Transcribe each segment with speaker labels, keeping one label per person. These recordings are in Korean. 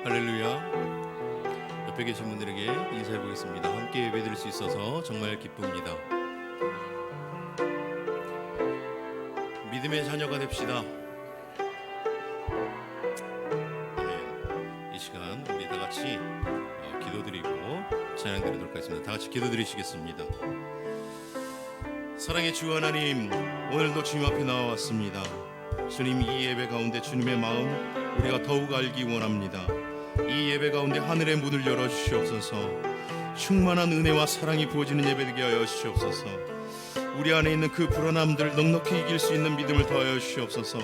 Speaker 1: 할렐루야. 옆에 계신 분들에게 인사해 보겠습니다. 함께 예배드릴 수 있어서 정말 기쁩니다. 믿음의 자녀가 됩시다. 아멘. 이 시간 우리 다 같이 기도드리고 찬양 드리도록 하겠습니다. 다 같이 기도드리시겠습니다. 사랑의 주 하나님, 오늘도 주님 앞에 나와왔습니다. 주님, 이 예배 가운데 주님의 마음 우리가 더욱 알기 원합니다. 이 예배 가운데 하늘의 문을 열어주시옵소서. 충만한 은혜와 사랑이 부어지는 예배 되게 하여 주시옵소서. 우리 안에 있는 그 불안함들 넉넉히 이길 수 있는 믿음을 더하여 주시옵소서.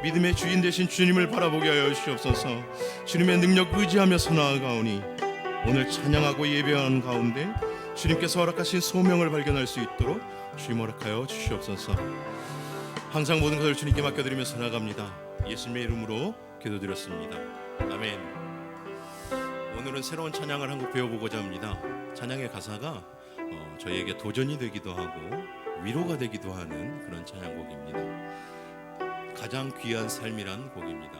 Speaker 1: 믿음의 주인 되신 주님을 바라보게 하여 주시옵소서. 주님의 능력 의지하며 나아가오니 오늘 찬양하고 예배하는 가운데 주님께서 허락하신 소명을 발견할 수 있도록 주님 허락하여 주시옵소서. 항상 모든 것을 주님께 맡겨드리면서 나아갑니다. 예수님의 이름으로 기도드렸습니다. 아멘. 오늘은 새로운 찬양을 한 곡 배워보고자 합니다. 찬양의 가사가 저희에게 도전이 되기도 하고 위로가 되기도 하는 그런 찬양곡입니다. 가장 귀한 삶이란 곡입니다.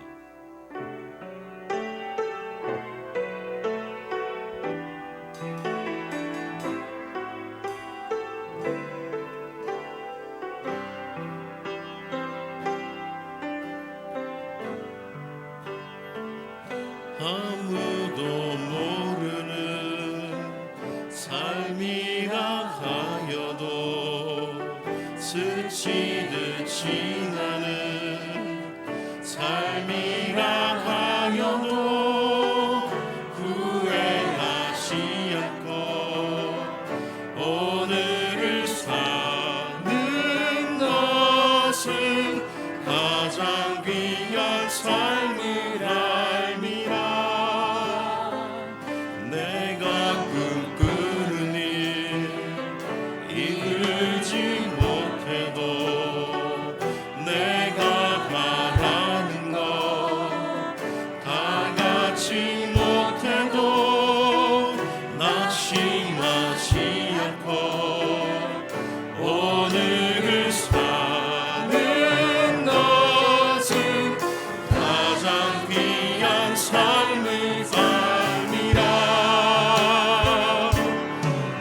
Speaker 1: 아무도 모르는 삶이라 하여도 스치듯 지나는 삶이라 하여도 후회하지 않고 오늘을 사는 것은 가장 귀한 삶을 알미라. 내가 꿈꾸는 일 이루지 못해도 내가 바라는 것 다 갖지 못해도 낙심하지 않고 오늘을 사는 것은 가장 귀한 삶을 삶이라.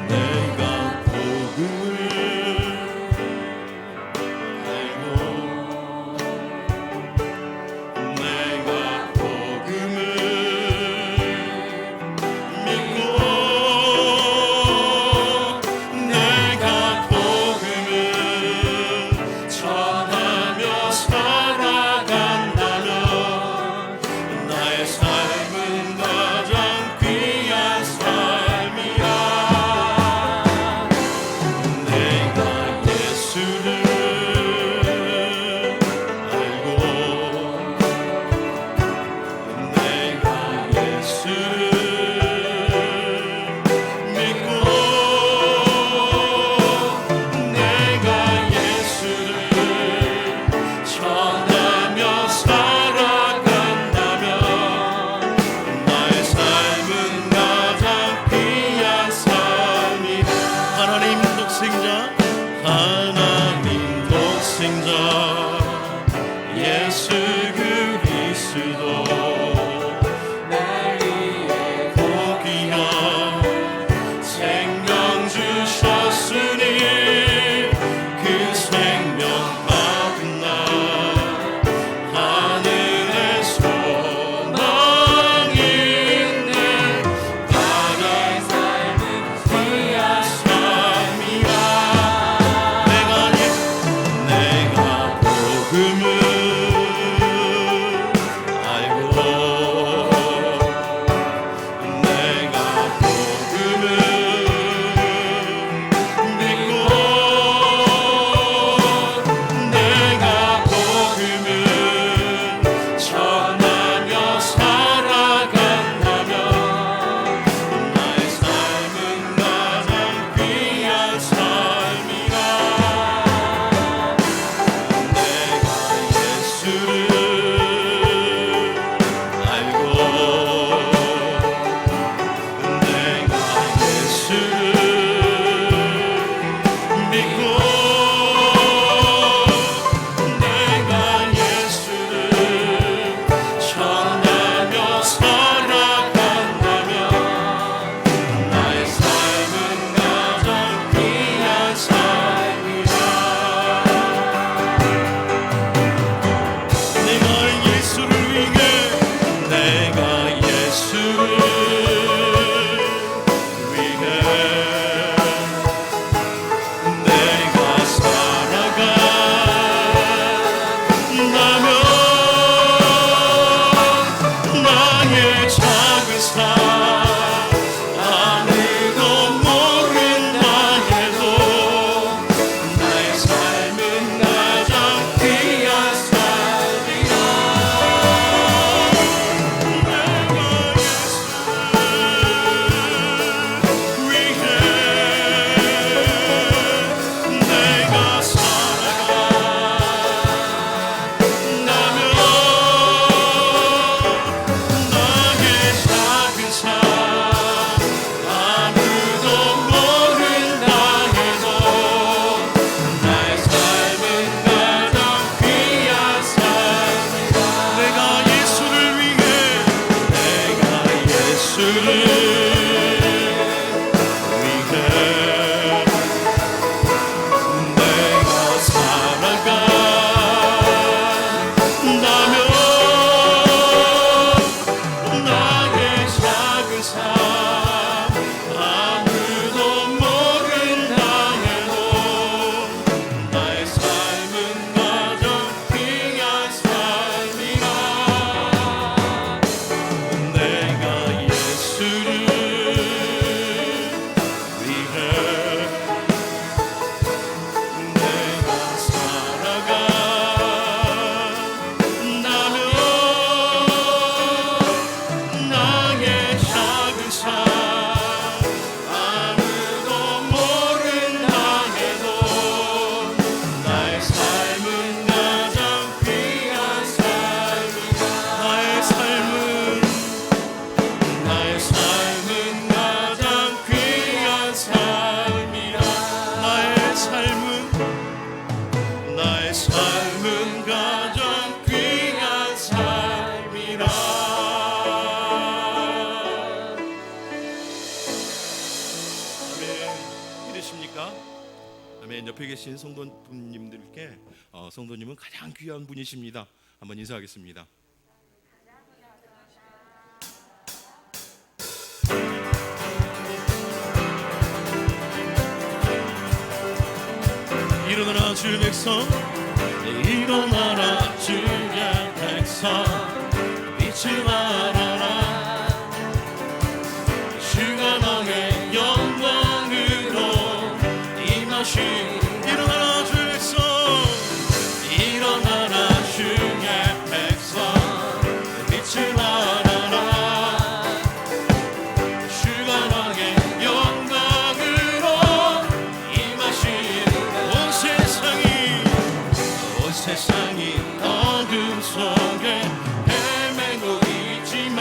Speaker 1: 내가 복음을 알고 내가 복음을 믿고 내가 복음을 전하며 살아간다면 나의 삶은 가장 귀한 삶이야. 내가 예수를 알고 내가 예수를 믿고 내가 예수를 전하며 살아간다면 나의 삶은 가장 귀한 삶이다. 하나님 독생자, 하나님 독생자 예수 그리스도 날 위해 고귀한 생명 주셨으니 그 생명 받은 날 하늘에 소망 있네. 나의 삶은 귀한 삶이야. 내가 복음을 알고 나의 작은 삶 아무도 모른다 해도 나의 삶은 가장 귀한 삶이야. 내가 예수를 위해 내가 아멘. 옆에 계신 성도님들께 성도님은 가장 귀한 분이십니다. 한번 인사하겠습니다. 일어나라 주의 백성, 일어나라 주의 백성, 빛을 발하라. 주가 너의 영광으로 임하시. 일어나라 주의 백성, 일어나라 주의 백성, 빛을 발하라. 주가 너의 영광으로 임하시. 온 세상이 어둠 속에 헤매고 있지만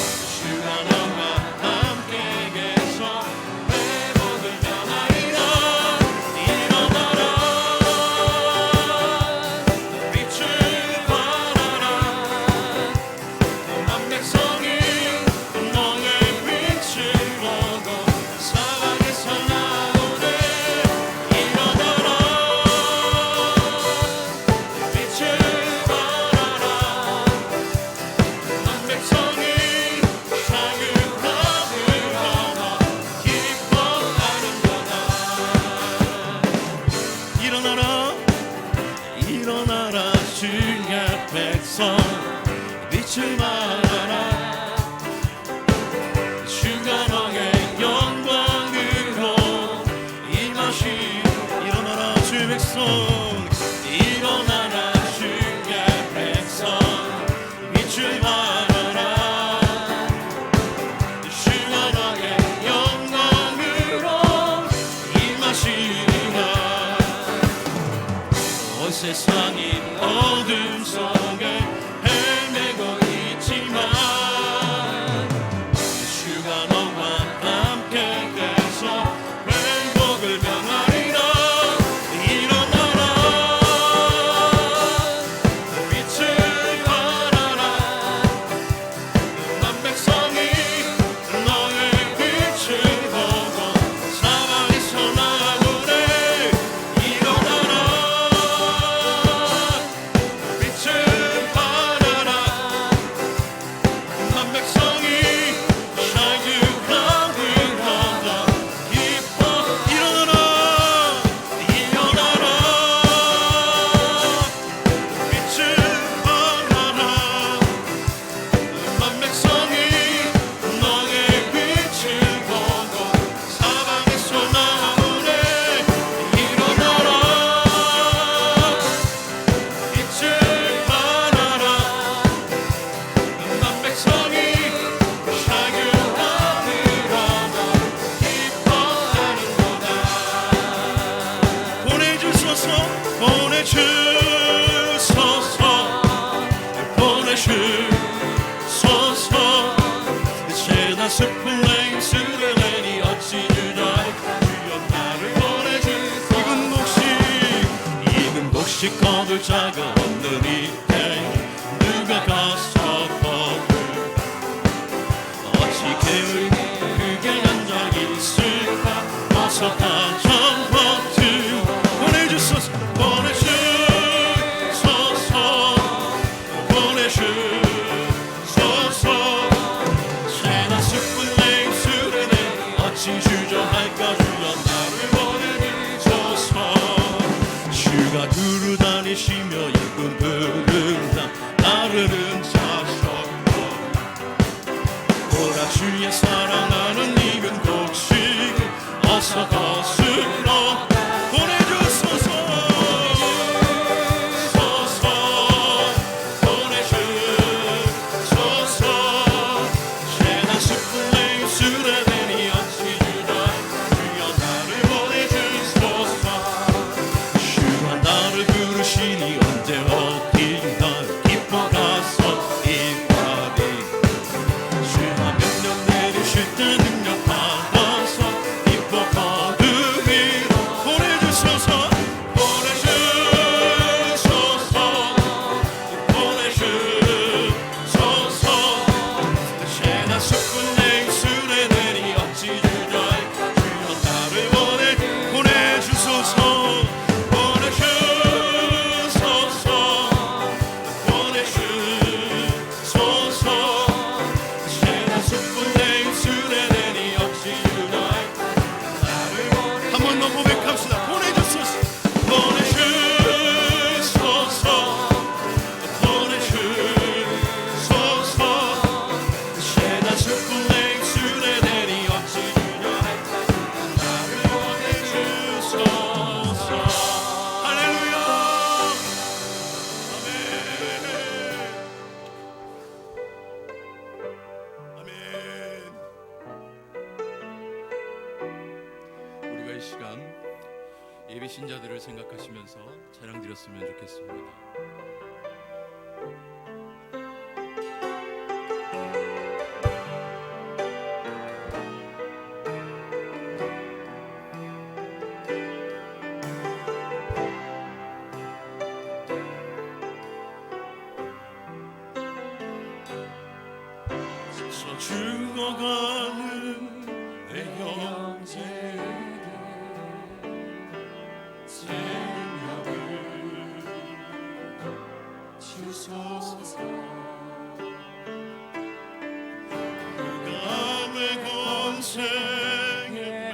Speaker 1: 주가 너와 함께 계셔 회복을 명하리라. 일어나라 빛을 발하라. 온 백성이 너의 빛을 보고 사방에서 나오네. 일어나라 주의 백성, 빛을 발하라. 주가 너의 영광으로 임하시. 일어나라 주의 백성, 일어나라 주의 백성, 빛을 발하라. 주가 너의 영광으로 임하시리라. 온 세상이 어둠 속에 헤매고 있지만 주가 너와 함께 계셔 회복을 명하리라. 일어나라 빛을 발하라. 온 백성이 너의 빛을 보고 사방에서 나오네. 일어나라 빛을 발하라.
Speaker 2: 다시 거둘 자가 없는 이때 누가 가서 거둘 어찌 그게 한 적이 있을까 어서 다정 버튼 보내주소서 보내주소서 재난 숯불 내 입술에 내 어찌 주저할까 주여 나를 보내주소서 주가 두루 다니시며 일꾼 부른다 나르는 자석도 보라 주의 사랑하는 익은 곡식 어서 거슬러 보내주소서 이 시간 예비 신자들을 생각하시면서 찬양 드렸으면 좋겠습니다. 저 죽어가는 내 형제 주소서 그감의 권세에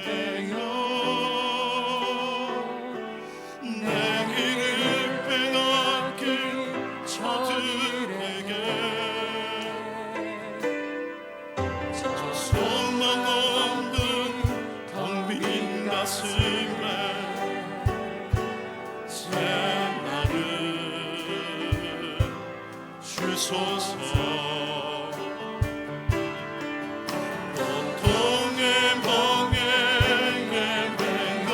Speaker 2: 매여 내 길을 빼앗긴 저들에게 저 소망 없는 텅 빈 가슴에 새날을 주소서 고통의 멍에에 매여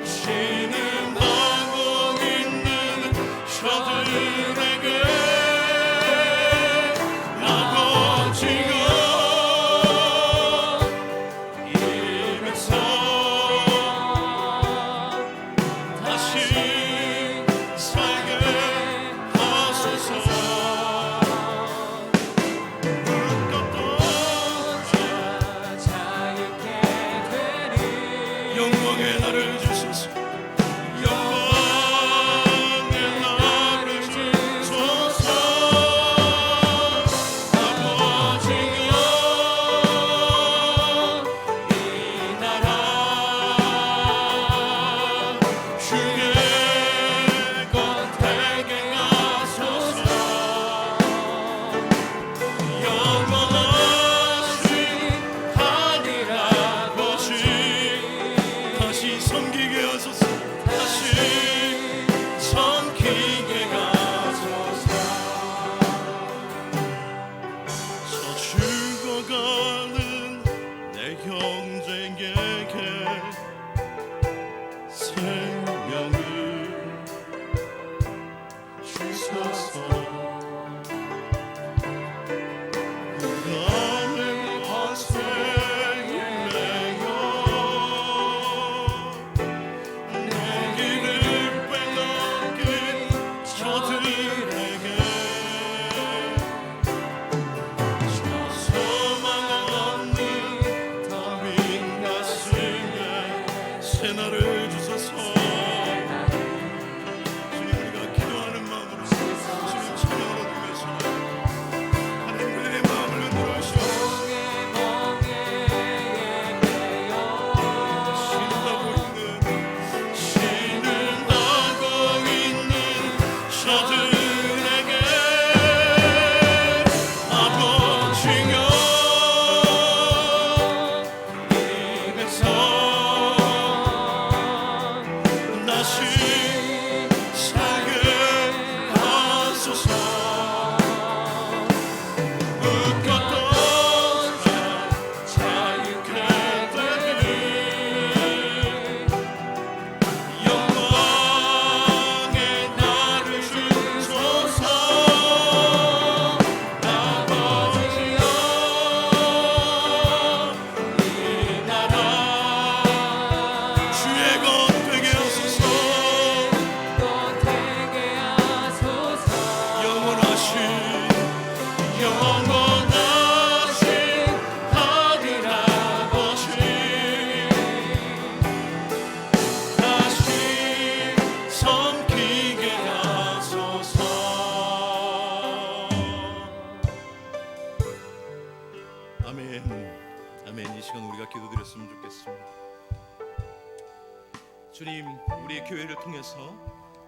Speaker 2: 신음하고 있는 저들에게 아버지가 입에서 다시 살게 하소서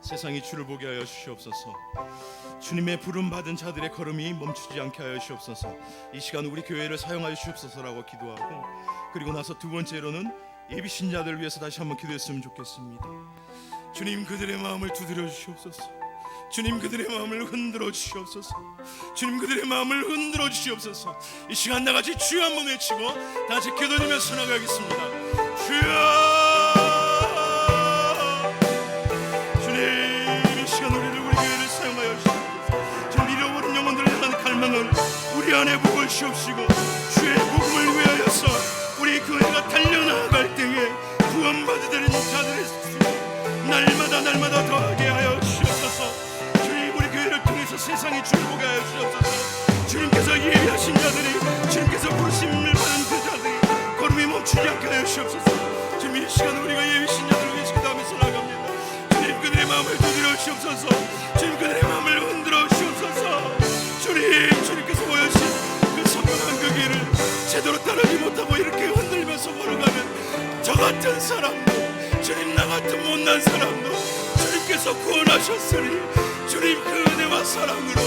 Speaker 1: 세상이 주를 보게 하여 주시옵소서. 주님의 부름 받은 자들의 걸음이 멈추지 않게 하여 주옵소서. 이 시간 우리 교회를 사용하여 주옵소서라고 기도하고, 그리고 나서 두 번째로는 예비 신자들을 위해서 다시 한번 기도했으면 좋겠습니다. 주님, 그들의 마음을 두드려 주시옵소서. 주님, 그들의 마음을 흔들어 주시옵소서. 주님, 그들의 마음을 흔들어 주시옵소서. 이 시간 나같이 주여 한번 외치고 다 같이 기도드리면서 나가겠습니다. 주여, 주님, 이 시간 우리 교회를 사용하여 주시옵소서. 주님, 잃어버린 영혼들을 향한 갈망을 우리 안에 부으시옵시고, 주의 복음을 위하여서 우리 교회가 달려나갈 때에 구원받으려는 자들의 수 날마다 더하게 하여 주시옵소서. 주님, 우리 교회를 통해서 세상이 주를 보게 하여 주시옵소서. 주님께서 예비하신 자들이, 주님께서 부르심을 받은 그 자들이 걸음이 멈추지 않게 하여 주시옵소서. 주님, 이 시간 우리가 예비신 자들을 위해서 기도하면서 나갑니다. 주님, 그들의 마음을 두드려 주시옵소서. 주님, 그들의 마음을 흔들어 주시옵소서. 주님께서 보여주신 그 선명한 그 길을 제대로 따르지 못하고 이렇게 흔들면서 걸어가는 저 같은 사람도, 주님, 나 같은 못난 사람도 주님께서 구원하셨으니, 주님, 그 은혜와 사랑으로,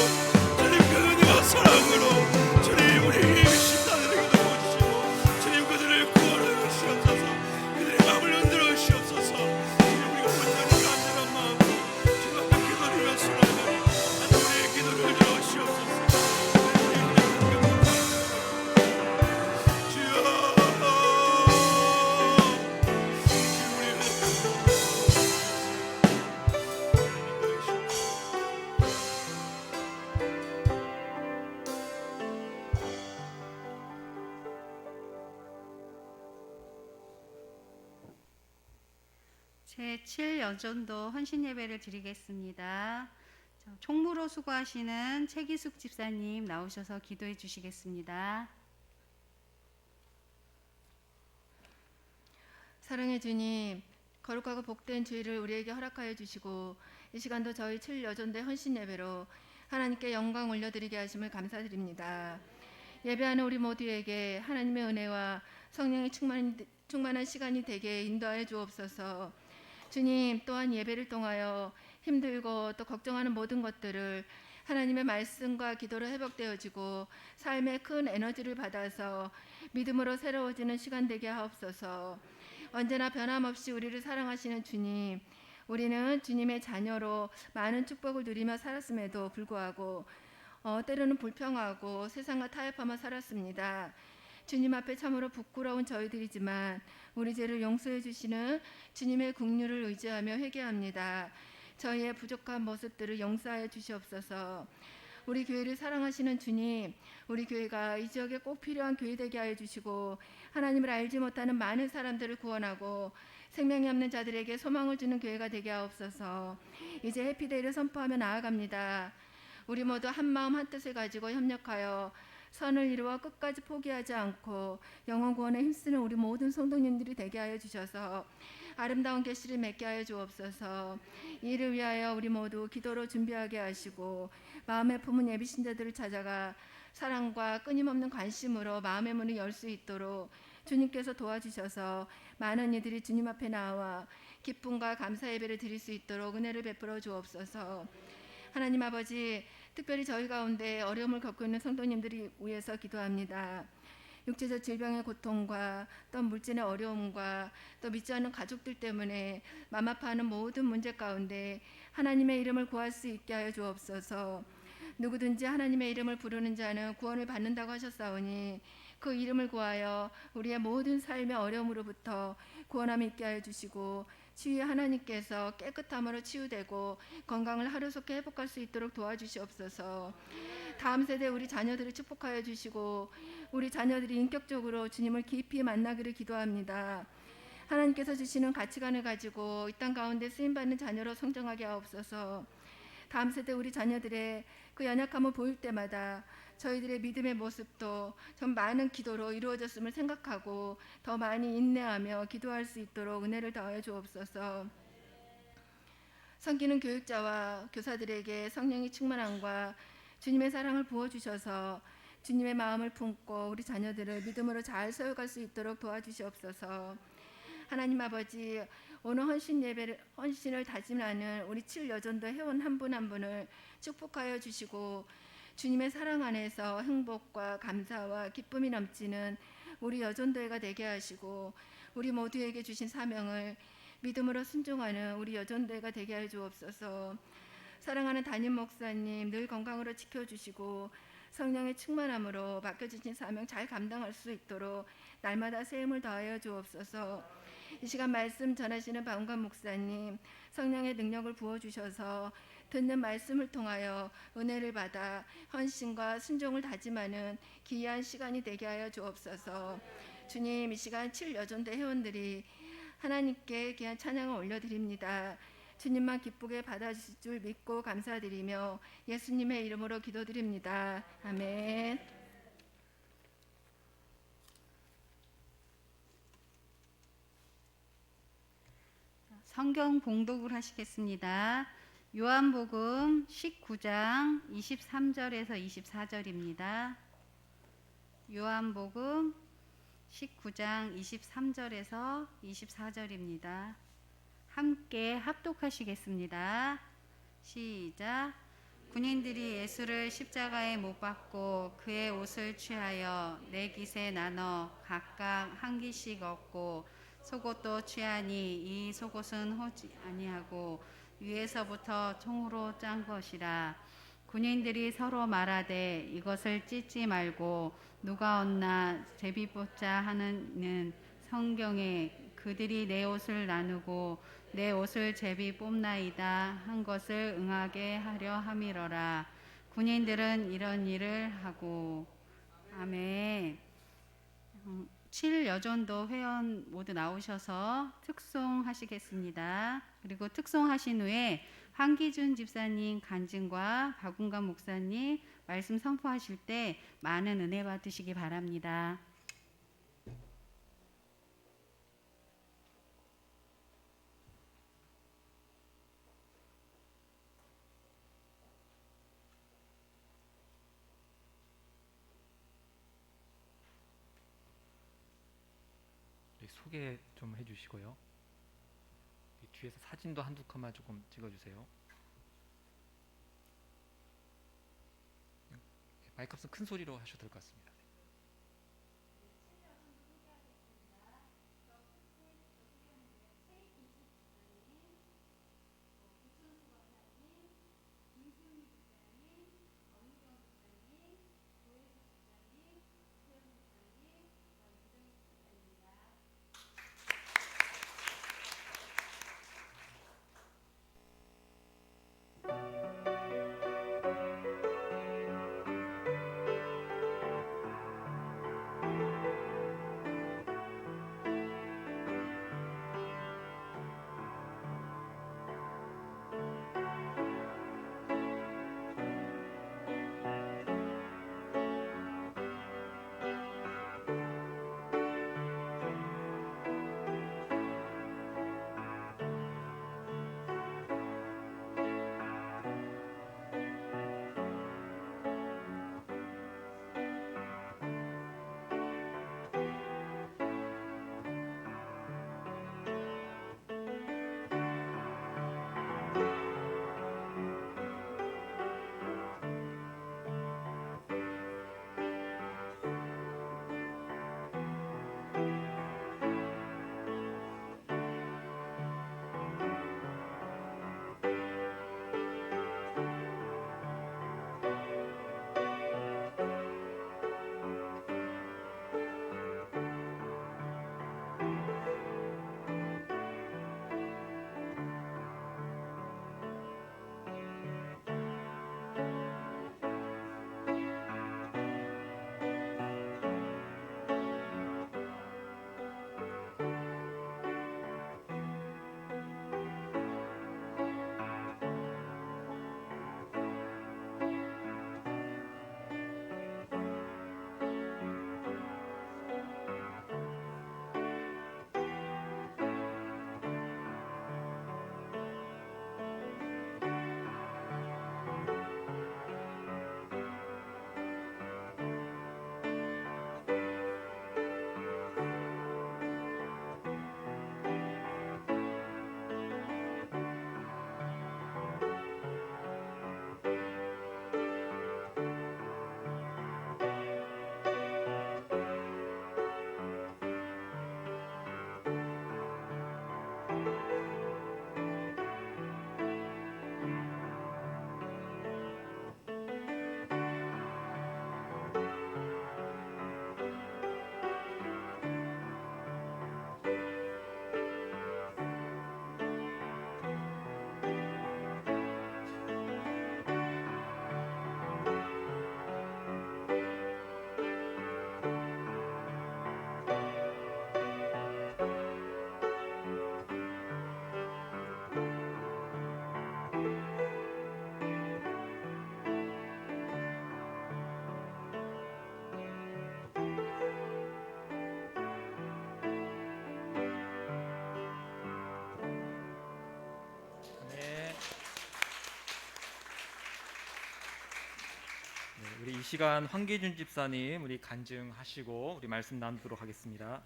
Speaker 1: 주님, 그 은혜와 사랑으로 주님, 우리 신자들에게도 보여주시고, 주님, 그들을 구원하여 주시옵소서. 그들의 마음을 흔들어 주시옵소서. 주님, 우리가 온전히 간절한 마음으로 주님 앞에 기도드리면서 나가니 하나님, 우리의 기도를 들어주시옵소서.
Speaker 3: 제7여전도 헌신예배를 드리겠습니다. 총무로 수고하시는 최기숙 집사님 나오셔서 기도해 주시겠습니다.
Speaker 4: 사랑의 주님, 거룩하고 복된 주일을 우리에게 허락하여 주시고, 이 시간도 저희 7여전대 헌신예배로 하나님께 영광 올려드리게 하심을 감사드립니다. 예배하는 우리 모두에게 하나님의 은혜와 성령의 충만한 시간이 되게 인도하여 주옵소서. 주님, 또한 예배를 통하여 힘들고 또 걱정하는 모든 것들을 하나님의 말씀과 기도로 회복되어지고 삶의 큰 에너지를 받아서 믿음으로 새로워지는 시간 되게 하옵소서. 언제나 변함없이 우리를 사랑하시는 주님, 우리는 주님의 자녀로 많은 축복을 누리며 살았음에도 불구하고 때로는 불평하고 세상과 타협하며 살았습니다. 주님 앞에 참으로 부끄러운 저희들이지만 우리 죄를 용서해 주시는 주님의 긍휼을 의지하며 회개합니다. 저희의 부족한 모습들을 용서하여 주시옵소서. 우리 교회를 사랑하시는 주님, 우리 교회가 이 지역에 꼭 필요한 교회 되게 하여 주시고, 하나님을 알지 못하는 많은 사람들을 구원하고 생명이 없는 자들에게 소망을 주는 교회가 되게 하옵소서. 이제 해피데이를 선포하며 나아갑니다. 우리 모두 한 마음 한 뜻을 가지고 협력하여 선을 이루어 끝까지 포기하지 않고 영혼 구원에 힘쓰는 우리 모든 성도님들이 되게 하여 주셔서 아름다운 결실을 맺게 하여 주옵소서. 이를 위하여 우리 모두 기도로 준비하게 하시고, 마음에 품은 예비 신자들을 찾아가 사랑과 끊임없는 관심으로 마음의 문을 열 수 있도록 주님께서 도와주셔서 많은 이들이 주님 앞에 나와 기쁨과 감사 예배를 드릴 수 있도록 은혜를 베풀어 주옵소서. 하나님 아버지, 특별히 저희 가운데 어려움을 겪고 있는 성도님들이 위해서 기도합니다. 육체적 질병의 고통과 또 물질의 어려움과 또 믿지 않는 가족들 때문에 맘 아파하는 모든 문제 가운데 하나님의 이름을 구할 수 있게 하여 주옵소서. 누구든지 하나님의 이름을 부르는 자는 구원을 받는다고 하셨사오니 그 이름을 구하여 우리의 모든 삶의 어려움으로부터 구원함이 있게 하여 주시고, 치유의 하나님께서 깨끗함으로 치유되고 건강을 하루속히 회복할 수 있도록 도와주시옵소서. 다음 세대 우리 자녀들을 축복하여 주시고 우리 자녀들이 인격적으로 주님을 깊이 만나기를 기도합니다. 하나님께서 주시는 가치관을 가지고 이 땅 가운데 쓰임받는 자녀로 성장하게 하옵소서. 다음 세대 우리 자녀들의 그 연약함을 보일 때마다 저희들의 믿음의 모습도 좀 많은 기도로 이루어졌음을 생각하고 더 많이 인내하며 기도할 수 있도록 은혜를 더하여 주옵소서. 섬기는 교육자와 교사들에게 성령의 충만함과 주님의 사랑을 부어주셔서 주님의 마음을 품고 우리 자녀들을 믿음으로 잘 세워갈 수 있도록 도와주시옵소서. 하나님 아버지, 오늘 헌신을 다짐하는 우리 7여전도 회원 한 분 한 분을 축복하여 주시고 주님의 사랑 안에서 행복과 감사와 기쁨이 넘치는 우리 여전도회가 되게 하시고 우리 모두에게 주신 사명을 믿음으로 순종하는 우리 여전도회가 되게 하여 주옵소서. 사랑하는 담임 목사님 늘 건강으로 지켜주시고 성령의 충만함으로 맡겨주신 사명 잘 감당할 수 있도록 날마다 새 힘을 더하여 주옵소서. 이 시간 말씀 전하시는 박은관 목사님 성령의 능력을 부어주셔서 듣는 말씀을 통하여 은혜를 받아 헌신과 순종을 다짐하는 귀한 시간이 되게 하여 주옵소서. 주님, 이 시간 7여전대 회원들이 하나님께 귀한 찬양을 올려드립니다. 주님만 기쁘게 받아주실 줄 믿고 감사드리며 예수님의 이름으로 기도드립니다. 아멘.
Speaker 3: 성경 봉독을 하시겠습니다. 요한복음 19장 23절에서 24절입니다. 요한복음 19장 23절에서 24절입니다. 함께 합독하시겠습니다. 시작. 군인들이 예수를 십자가에 못 박고 그의 옷을 취하여 네 깃에 나눠 각각 한 깃씩 얻고 속옷도 취하니 이 속옷은 호지 아니하고 위에서부터 총으로 짠 것이라. 군인들이 서로 말하되 이것을 찢지 말고 누가 얻나 제비 뽑자 하는 성경에 그들이 내 옷을 나누고 내 옷을 제비 뽑나이다 한 것을 응하게 하려 함이러라. 군인들은 이런 일을 하고. 아멘. 7여전도 회원 모두 나오셔서 특송하시겠습니다. 그리고 특송하신 후에 황기준 집사님 간증과 박은관 목사님 말씀 선포하실 때 많은 은혜 받으시기 바랍니다.
Speaker 5: 소개 좀 해주시고요. 뒤에서 사진도 한두 컷만 조금 찍어주세요. 마이크 없으면 큰 소리로 하셔도 될 것 같습니다. 우리 이 시간 황기준 집사님 우리 간증하시고 우리 말씀 나누도록 하겠습니다.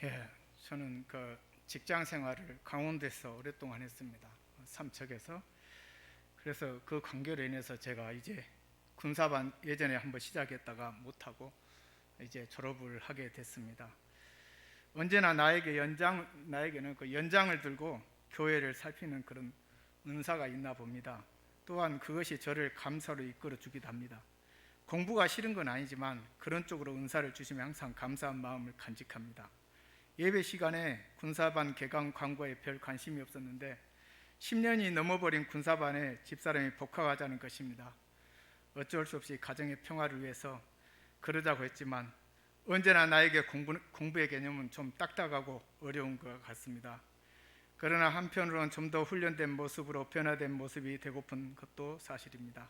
Speaker 6: 예, 저는 그 직장 생활을 강원도에서 오랫동안 했습니다. 삼척에서. 그래서 그 관계로 인해서 제가 이제 군사반 예전에 한번 시작했다가 못하고 이제 졸업을 하게 됐습니다. 언제나 나에게는 그 연장을 들고 교회를 살피는 그런 은사가 있나 봅니다. 또한 그것이 저를 감사로 이끌어 주기도 합니다. 공부가 싫은 건 아니지만 그런 쪽으로 은사를 주시면 항상 감사한 마음을 간직합니다. 예배 시간에 군사반 개강 광고에 별 관심이 없었는데 10년이 넘어버린 군사반에 집사람이 복학하자는 것입니다. 어쩔 수 없이 가정의 평화를 위해서 그러자고 했지만 언제나 나에게 공부의 개념은 좀 딱딱하고 어려운 것 같습니다. 그러나 한편으로는 좀 더 훈련된 모습으로 변화된 모습이 되고픈 것도 사실입니다.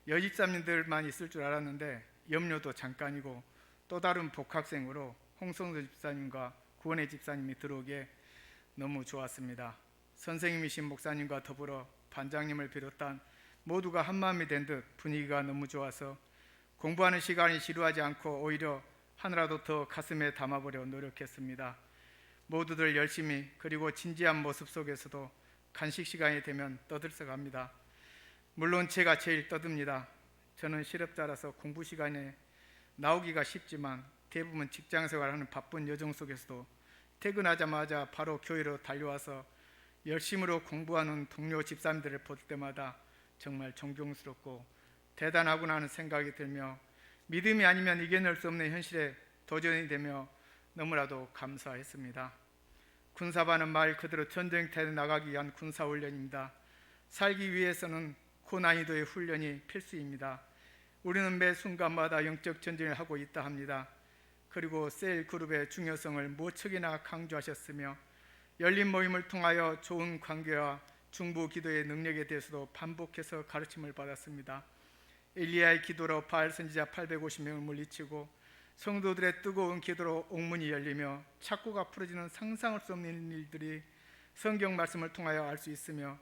Speaker 6: 여집사님들만 있을 줄 알았는데 염려도 잠깐이고 또 다른 복학생으로 홍성도 집사님과 구원의 집사님이 들어오기에 너무 좋았습니다. 선생님이신 목사님과 더불어 반장님을 비롯한 모두가 한마음이 된 듯 분위기가 너무 좋아서 공부하는 시간이 지루하지 않고 오히려 하나라도 더 가슴에 담아보려 노력했습니다. 모두들 열심히 그리고 진지한 모습 속에서도 간식 시간이 되면 떠들썩합니다. 물론 제가 제일 떠듭니다. 저는 실업자라서 공부 시간에 나오기가 쉽지만 대부분 직장생활하는 바쁜 여정 속에서도 퇴근하자마자 바로 교회로 달려와서 열심으로 공부하는 동료 집사님들을 볼 때마다 정말 존경스럽고 대단하구나 하는 생각이 들며 믿음이 아니면 이겨낼 수 없는 현실에 도전이 되며 너무나도 감사했습니다. 군사반은 말 그대로 전쟁터에 나가기 위한 군사훈련입니다. 살기 위해서는 고난이도의 훈련이 필수입니다. 우리는 매 순간마다 영적 전쟁을 하고 있다 합니다. 그리고 셀 그룹의 중요성을 무척이나 강조하셨으며 열린 모임을 통하여 좋은 관계와 중보 기도의 능력에 대해서도 반복해서 가르침을 받았습니다. 엘리야의 기도로 바알 선지자 850명을 물리치고 성도들의 뜨거운 기도로 옥문이 열리며 착고가 풀어지는 상상할 수 없는 일들이 성경 말씀을 통하여 알 수 있으며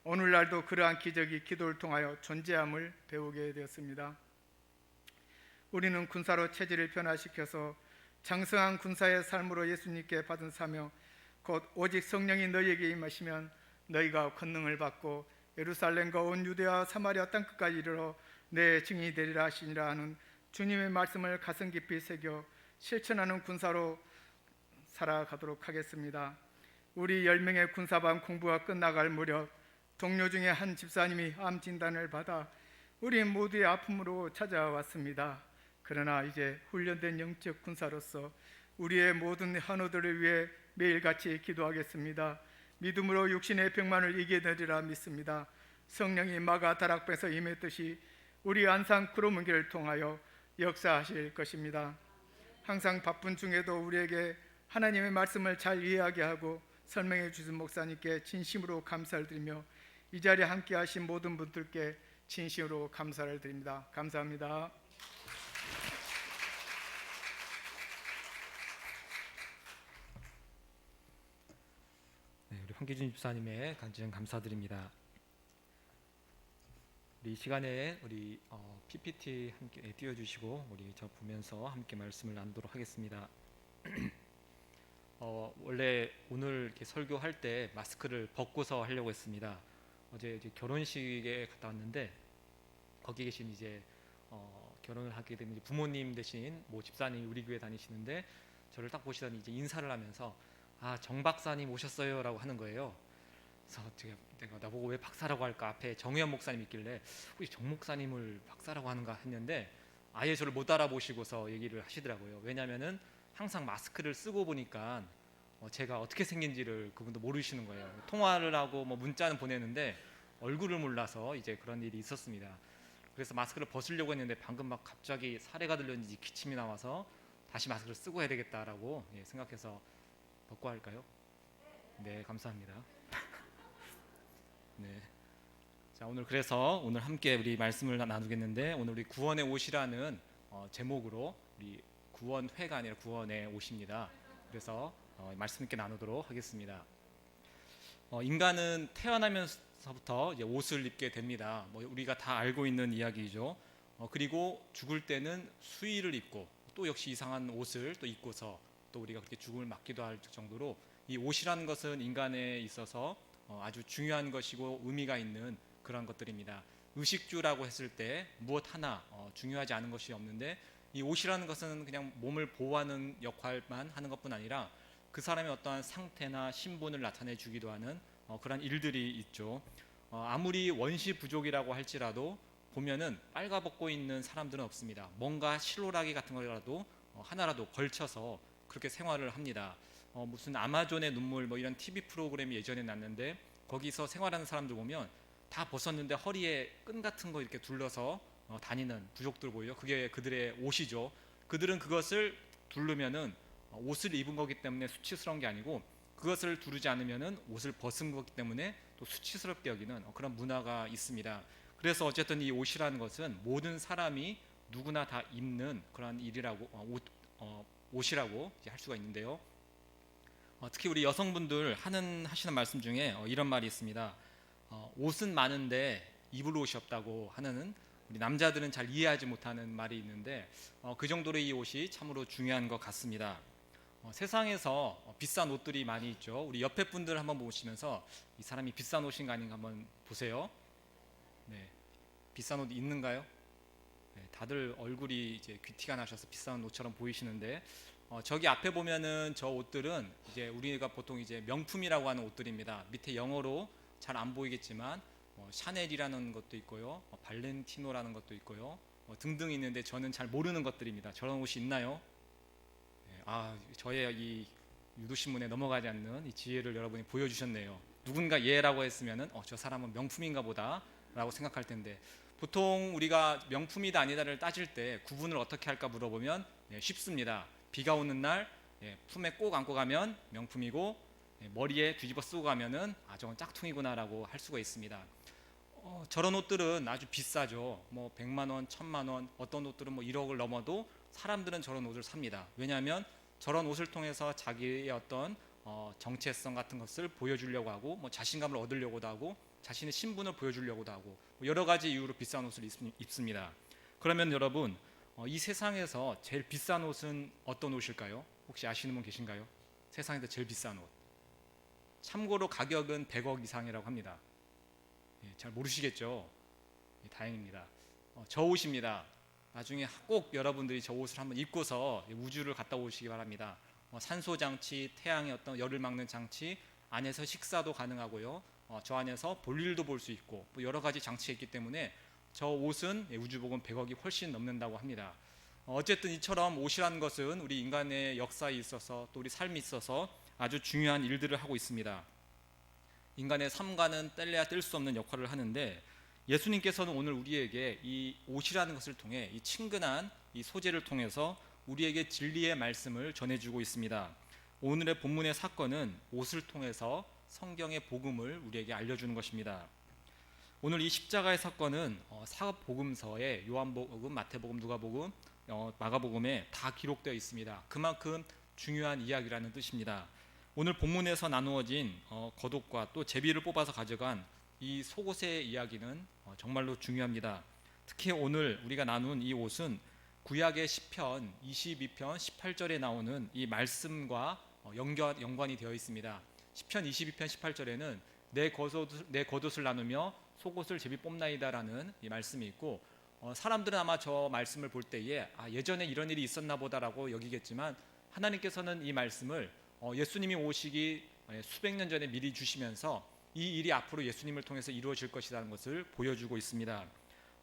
Speaker 6: 오늘날도 그러한 기적이 기도를 통하여 존재함을 배우게 되었습니다. 우리는 군사로 체질을 변화시켜서 장성한 군사의 삶으로 예수님께 받은 사명 곧 오직 성령이 너희에게 임하시면 너희가 권능을 받고 예루살렘과 온 유대와 사마리아 땅끝까지 이르러 내 증인이 되리라 하시니라 하는 주님의 말씀을 가슴 깊이 새겨 실천하는 군사로 살아가도록 하겠습니다. 우리 10명의 군사반 공부가 끝나갈 무렵 동료 중에 한 집사님이 암 진단을 받아 우리 모두의 아픔으로 찾아왔습니다. 그러나 이제 훈련된 영적 군사로서 우리의 모든 환우들을 위해 매일같이 기도하겠습니다. 믿음으로 육신의 병만을 이겨내리라 믿습니다. 성령이 마가 다락방에서 임했듯이 우리 안상 구로문길을 통하여 역사하실 것입니다. 항상 바쁜 중에도 우리에게 하나님의 말씀을 잘 이해하게 하고 설명해 주신 목사님께 진심으로 감사를 드리며 이 자리에 함께 하신 모든 분들께 진심으로 감사를 드립니다. 감사합니다.
Speaker 5: 네, 우리 황기준 집사님의 간증 감사드립니다. 우리 이 시간에 우리 PPT 함께 띄워주시고 우리 저 보면서 함께 말씀을 나누도록 하겠습니다. 원래 오늘 이렇게 설교할 때 마스크를 벗고서 하려고 했습니다. 어제 이제 결혼식에 갔다 왔는데 거기 계신 이제 결혼을 하게 되면 이제 부모님 대신 뭐 집사님이 우리 교회 다니시는데 저를 딱 보시더니 이제 인사를 하면서 정 박사님 오셨어요라고 하는 거예요. 그래서 내가 나보고 왜 박사라고 할까? 앞에 정의연 목사님 있길래 혹시 정 목사님을 박사라고 하는가 했는데 아예 저를 못 알아보시고서 얘기를 하시더라고요. 왜냐하면은 항상 마스크를 쓰고 보니까 제가 어떻게 생긴지를 그분도 모르시는 거예요. 통화를 하고 뭐 문자는 보내는데 얼굴을 몰라서 이제 그런 일이 있었습니다. 그래서 마스크를 벗으려고 했는데 방금 막 갑자기 사례가 들렸는지 기침이 나와서 다시 마스크를 쓰고 해야 되겠다라고 생각해서 벗고 할까요? 네, 감사합니다. 네. 자, 오늘 함께 우리 말씀을 나누겠는데 오늘 우리 구원의 옷이라는 제목으로 우리 구원회가 아니라 구원의 옷입니다. 그래서 말씀 있게 나누도록 하겠습니다. 인간은 태어나면서부터 이제 옷을 입게 됩니다. 뭐 우리가 다 알고 있는 이야기죠. 그리고 죽을 때는 수의를 입고 또 역시 이상한 옷을 또 입고서 또 우리가 그렇게 죽음을 맞기도 할 정도로 이 옷이라는 것은 인간에 있어서 아주 중요한 것이고 의미가 있는 그런 것들입니다. 의식주라고 했을 때 무엇 하나 중요하지 않은 것이 없는데 이 옷이라는 것은 그냥 몸을 보호하는 역할만 하는 것뿐 아니라 그 사람의 어떠한 상태나 신분을 나타내 주기도 하는 그런 일들이 있죠. 아무리 원시 부족이라고 할지라도 보면은 빨가벗고 있는 사람들은 없습니다. 뭔가 실로라기 같은 거라도 하나라도 걸쳐서 그렇게 생활을 합니다. 무슨 아마존의 눈물 뭐 이런 TV 프로그램이 예전에 났는데 거기서 생활하는 사람들 보면 다 벗었는데 허리에 끈 같은 거 이렇게 둘러서 다니는 부족들 보여요. 그게 그들의 옷이죠. 그들은 그것을 두르면은 옷을 입은 거기 때문에 수치스러운 게 아니고 그것을 두르지 않으면은 옷을 벗은 거기 때문에 또 수치스럽게 여기는 그런 문화가 있습니다. 그래서 어쨌든 이 옷이라는 것은 모든 사람이 누구나 다 입는 그런 일이라고 옷이라고 할 수가 있는데요. 특히 우리 여성분들 하시는 말씀 중에 이런 말이 있습니다. 옷은 많은데 입을 옷이 없다고 하는 우리 남자들은 잘 이해하지 못하는 말이 있는데 그 정도로 이 옷이 참으로 중요한 것 같습니다. 세상에서 비싼 옷들이 많이 있죠. 우리 옆에 분들 한번 보시면서 이 사람이 비싼 옷인가 아닌가 한번 보세요. 네, 비싼 옷 있는가요? 네, 다들 얼굴이 이제 귀티가 나셔서 비싼 옷처럼 보이시는데 저기 앞에 보면은 저 옷들은 이제 우리가 보통 이제 명품이라고 하는 옷들입니다. 밑에 영어로 잘 안 보이겠지만 샤넬이라는 것도 있고요, 발렌티노라는 것도 있고요, 등등 있는데 저는 잘 모르는 것들입니다. 저런 옷이 있나요? 네, 저의 이 유도신문에 넘어가지 않는 이 지혜를 여러분이 보여주셨네요. 누군가 예라고 했으면은 저 사람은 명품인가 보다라고 생각할 텐데 보통 우리가 명품이다 아니다를 따질 때 구분을 어떻게 할까 물어보면 쉽습니다. 비가 오는 날 품에 꼭 안고 가면 명품이고 머리에 뒤집어 쓰고 가면은 저건 짝퉁이구나라고 할 수가 있습니다. 저런 옷들은 아주 비싸죠. 뭐 100만 원, 1000만 원, 어떤 옷들은 뭐 1억을 넘어도 사람들은 저런 옷을 삽니다. 왜냐하면 저런 옷을 통해서 자기의 어떤 정체성 같은 것을 보여주려고 하고 뭐 자신감을 얻으려고도 하고 자신의 신분을 보여주려고도 하고 여러 가지 이유로 비싼 옷을 입습니다. 그러면 여러분 이 세상에서 제일 비싼 옷은 어떤 옷일까요? 혹시 아시는 분 계신가요? 세상에서 제일 비싼 옷. 참고로 가격은 100억 이상이라고 합니다. 잘 모르시겠죠? 다행입니다. 저 옷입니다. 나중에 꼭 여러분들이 저 옷을 한번 입고서 우주를 갔다 오시기 바랍니다. 산소 장치, 태양의 어떤 열을 막는 장치, 안에서 식사도 가능하고요. 저 안에서 볼일도 볼 수 있고 여러 가지 장치가 있기 때문에 저 옷은 우주복은 100억이 훨씬 넘는다고 합니다. 어쨌든 이처럼 옷이라는 것은 우리 인간의 역사에 있어서 또 우리 삶에 있어서 아주 중요한 일들을 하고 있습니다. 인간의 삶과는 뗄래야 뗄 수 없는 역할을 하는데 예수님께서는 오늘 우리에게 이 옷이라는 것을 통해 이 친근한 이 소재를 통해서 우리에게 진리의 말씀을 전해주고 있습니다. 오늘의 본문의 사건은 옷을 통해서 성경의 복음을 우리에게 알려주는 것입니다. 오늘 이 십자가의 사건은 사복음서에 요한복음, 마태복음, 누가복음, 마가복음에 다 기록되어 있습니다. 그만큼 중요한 이야기라는 뜻입니다. 오늘 본문에서 나누어진 겉옷과 또 제비를 뽑아서 가져간 이 속옷의 이야기는 정말로 중요합니다. 특히 오늘 우리가 나눈 이 옷은 구약의 시편 22편 18절에 나오는 이 말씀과 연관이 되어 있습니다. 시편 22편 18절에는 내 겉옷을 나누며 속옷을 제비 뽑나이다라는 이 말씀이 있고 사람들은 아마 저 말씀을 볼 때에 예전에 이런 일이 있었나 보다라고 여기겠지만 하나님께서는 이 말씀을 예수님이 오시기 수백 년 전에 미리 주시면서 이 일이 앞으로 예수님을 통해서 이루어질 것이라는 것을 보여주고 있습니다.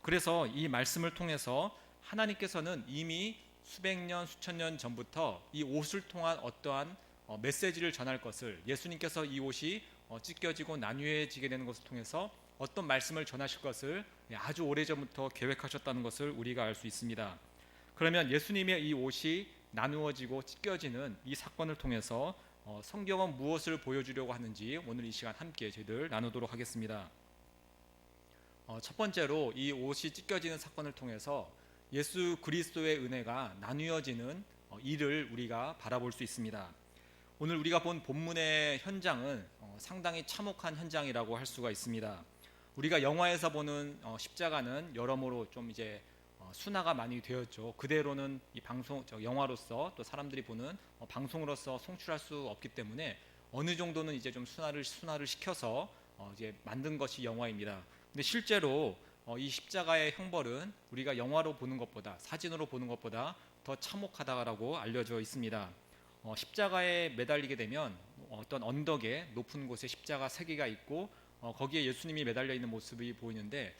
Speaker 5: 그래서 이 말씀을 통해서 하나님께서는 이미 수백 년, 수천 년 전부터 이 옷을 통한 어떠한 메시지를 전할 것을 예수님께서 이 옷이 찢겨지고 나뉘어지게 되는 것을 통해서 어떤 말씀을 전하실 것을 아주 오래전부터 계획하셨다는 것을 우리가 알 수 있습니다. 그러면 예수님의 이 옷이 나누어지고 찢겨지는 이 사건을 통해서 성경은 무엇을 보여주려고 하는지 오늘 이 시간 함께 저희들 나누도록 하겠습니다. 첫 번째로 이 옷이 찢겨지는 사건을 통해서 예수 그리스도의 은혜가 나누어지는 일을 우리가 바라볼 수 있습니다. 오늘 우리가 본 본문의 현장은 상당히 참혹한 현장이라고 할 수가 있습니다. 우리가 영화에서 보는 십자가는 여러모로 좀 이제 순화가 많이 되었죠. 그대로는 이 방송 영화로서 또 사람들이 보는 방송으로서 송출할 수 없기 때문에 어느 정도는 이제 좀 순화를 시켜서 이제 만든 것이 영화입니다. 근데 실제로 이 십자가의 형벌은 우리가 영화로 보는 것보다 사진으로 보는 것보다 더 참혹하다라고 알려져 있습니다. 십자가에 매달리게 되면 어떤 언덕에 높은 곳에 십자가 3개가 있고 거기에 예수님이 매달려 있는 모습이 보이는데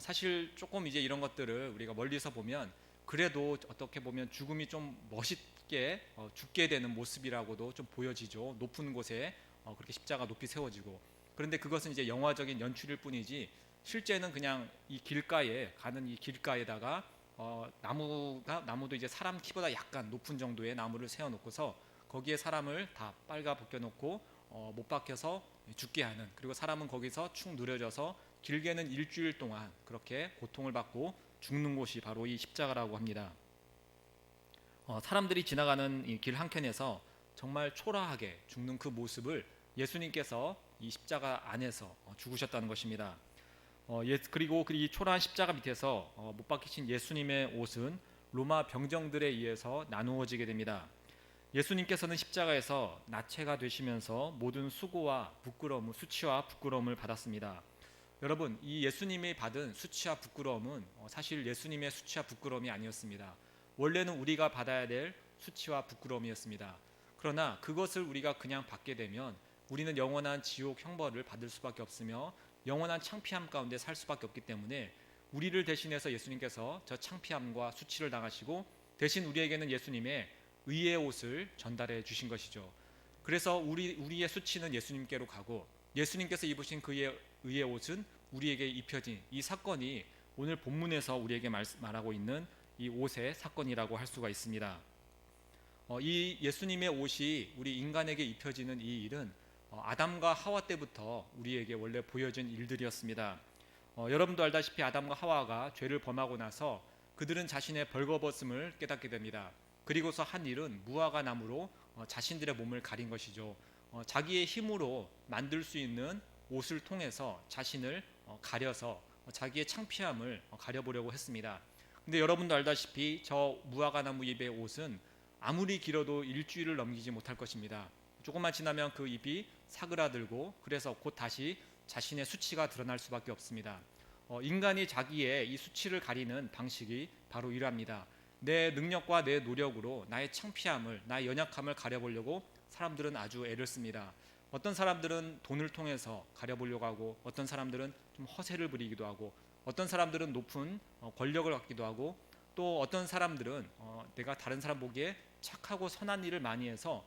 Speaker 5: 사실 조금 이제 이런 것들을 우리가 멀리서 보면 그래도 어떻게 보면 죽음이 좀 멋있게 죽게 되는 모습이라고도 좀 보여지죠. 높은 곳에 그렇게 십자가 높이 세워지고, 그런데 그것은 이제 영화적인 연출일 뿐이지 실제는 그냥 이 길가에 가는 이 길가에다가 나무도 이제 사람 키보다 약간 높은 정도의 나무를 세워놓고서 거기에 사람을 다 빨가 벗겨놓고 못 박혀서 죽게 하는, 그리고 사람은 거기서 축 누려져서 길게는 일주일 동안 그렇게 고통을 받고 죽는 곳이 바로 이 십자가라고 합니다. 사람들이 지나가는 이 길 한켠에서 정말 초라하게 죽는 그 모습을 예수님께서 이 십자가 안에서 죽으셨다는 것입니다. 그리고 이 초라한 십자가 밑에서 못 박히신 예수님의 옷은 로마 병정들에 의해서 나누어지게 됩니다. 예수님께서는 십자가에서 나체가 되시면서 모든 수치와 부끄러움을 받았습니다. 여러분, 이 예수님이 받은 수치와 부끄러움은 사실 예수님의 수치와 부끄러움이 아니었습니다. 원래는 우리가 받아야 될 수치와 부끄러움이었습니다. 그러나 그것을 우리가 그냥 받게 되면 우리는 영원한 지옥 형벌을 받을 수밖에 없으며 영원한 창피함 가운데 살 수밖에 없기 때문에 우리를 대신해서 예수님께서 저 창피함과 수치를 당하시고 대신 우리에게는 예수님의 의의 옷을 전달해 주신 것이죠. 그래서 우리의 수치는 예수님께로 가고 예수님께서 입으신 그의 의의 옷은 우리에게 입혀진 이 사건이 오늘 본문에서 우리에게 말하고 있는 이 옷의 사건이라고 할 수가 있습니다. 이 예수님의 옷이 우리 인간에게 입혀지는 이 일은 아담과 하와 때부터 우리에게 원래 보여진 일들이었습니다. 여러분도 알다시피 아담과 하와가 죄를 범하고 나서 그들은 자신의 벌거벗음을 깨닫게 됩니다. 그리고서 한 일은 무화과 나무로 자신들의 몸을 가린 것이죠. 자기의 힘으로 만들 수 있는 옷을 통해서 자신을 가려서 자기의 창피함을 가려보려고 했습니다. 근데 여러분도 알다시피 저 무화과 나무 잎의 옷은 아무리 길어도 일주일을 넘기지 못할 것입니다. 조금만 지나면 그 잎이 사그라들고 그래서 곧 다시 자신의 수치가 드러날 수밖에 없습니다. 인간이 자기의 이 수치를 가리는 방식이 바로 이러합니다. 내 능력과 내 노력으로 나의 창피함을, 나의 연약함을 가려보려고 사람들은 아주 애를 씁니다. 어떤 사람들은 돈을 통해서 가려보려고 하고, 어떤 사람들은 좀 허세를 부리기도 하고, 어떤 사람들은 높은 권력을 갖기도 하고, 또 어떤 사람들은 내가 다른 사람 보기에 착하고 선한 일을 많이 해서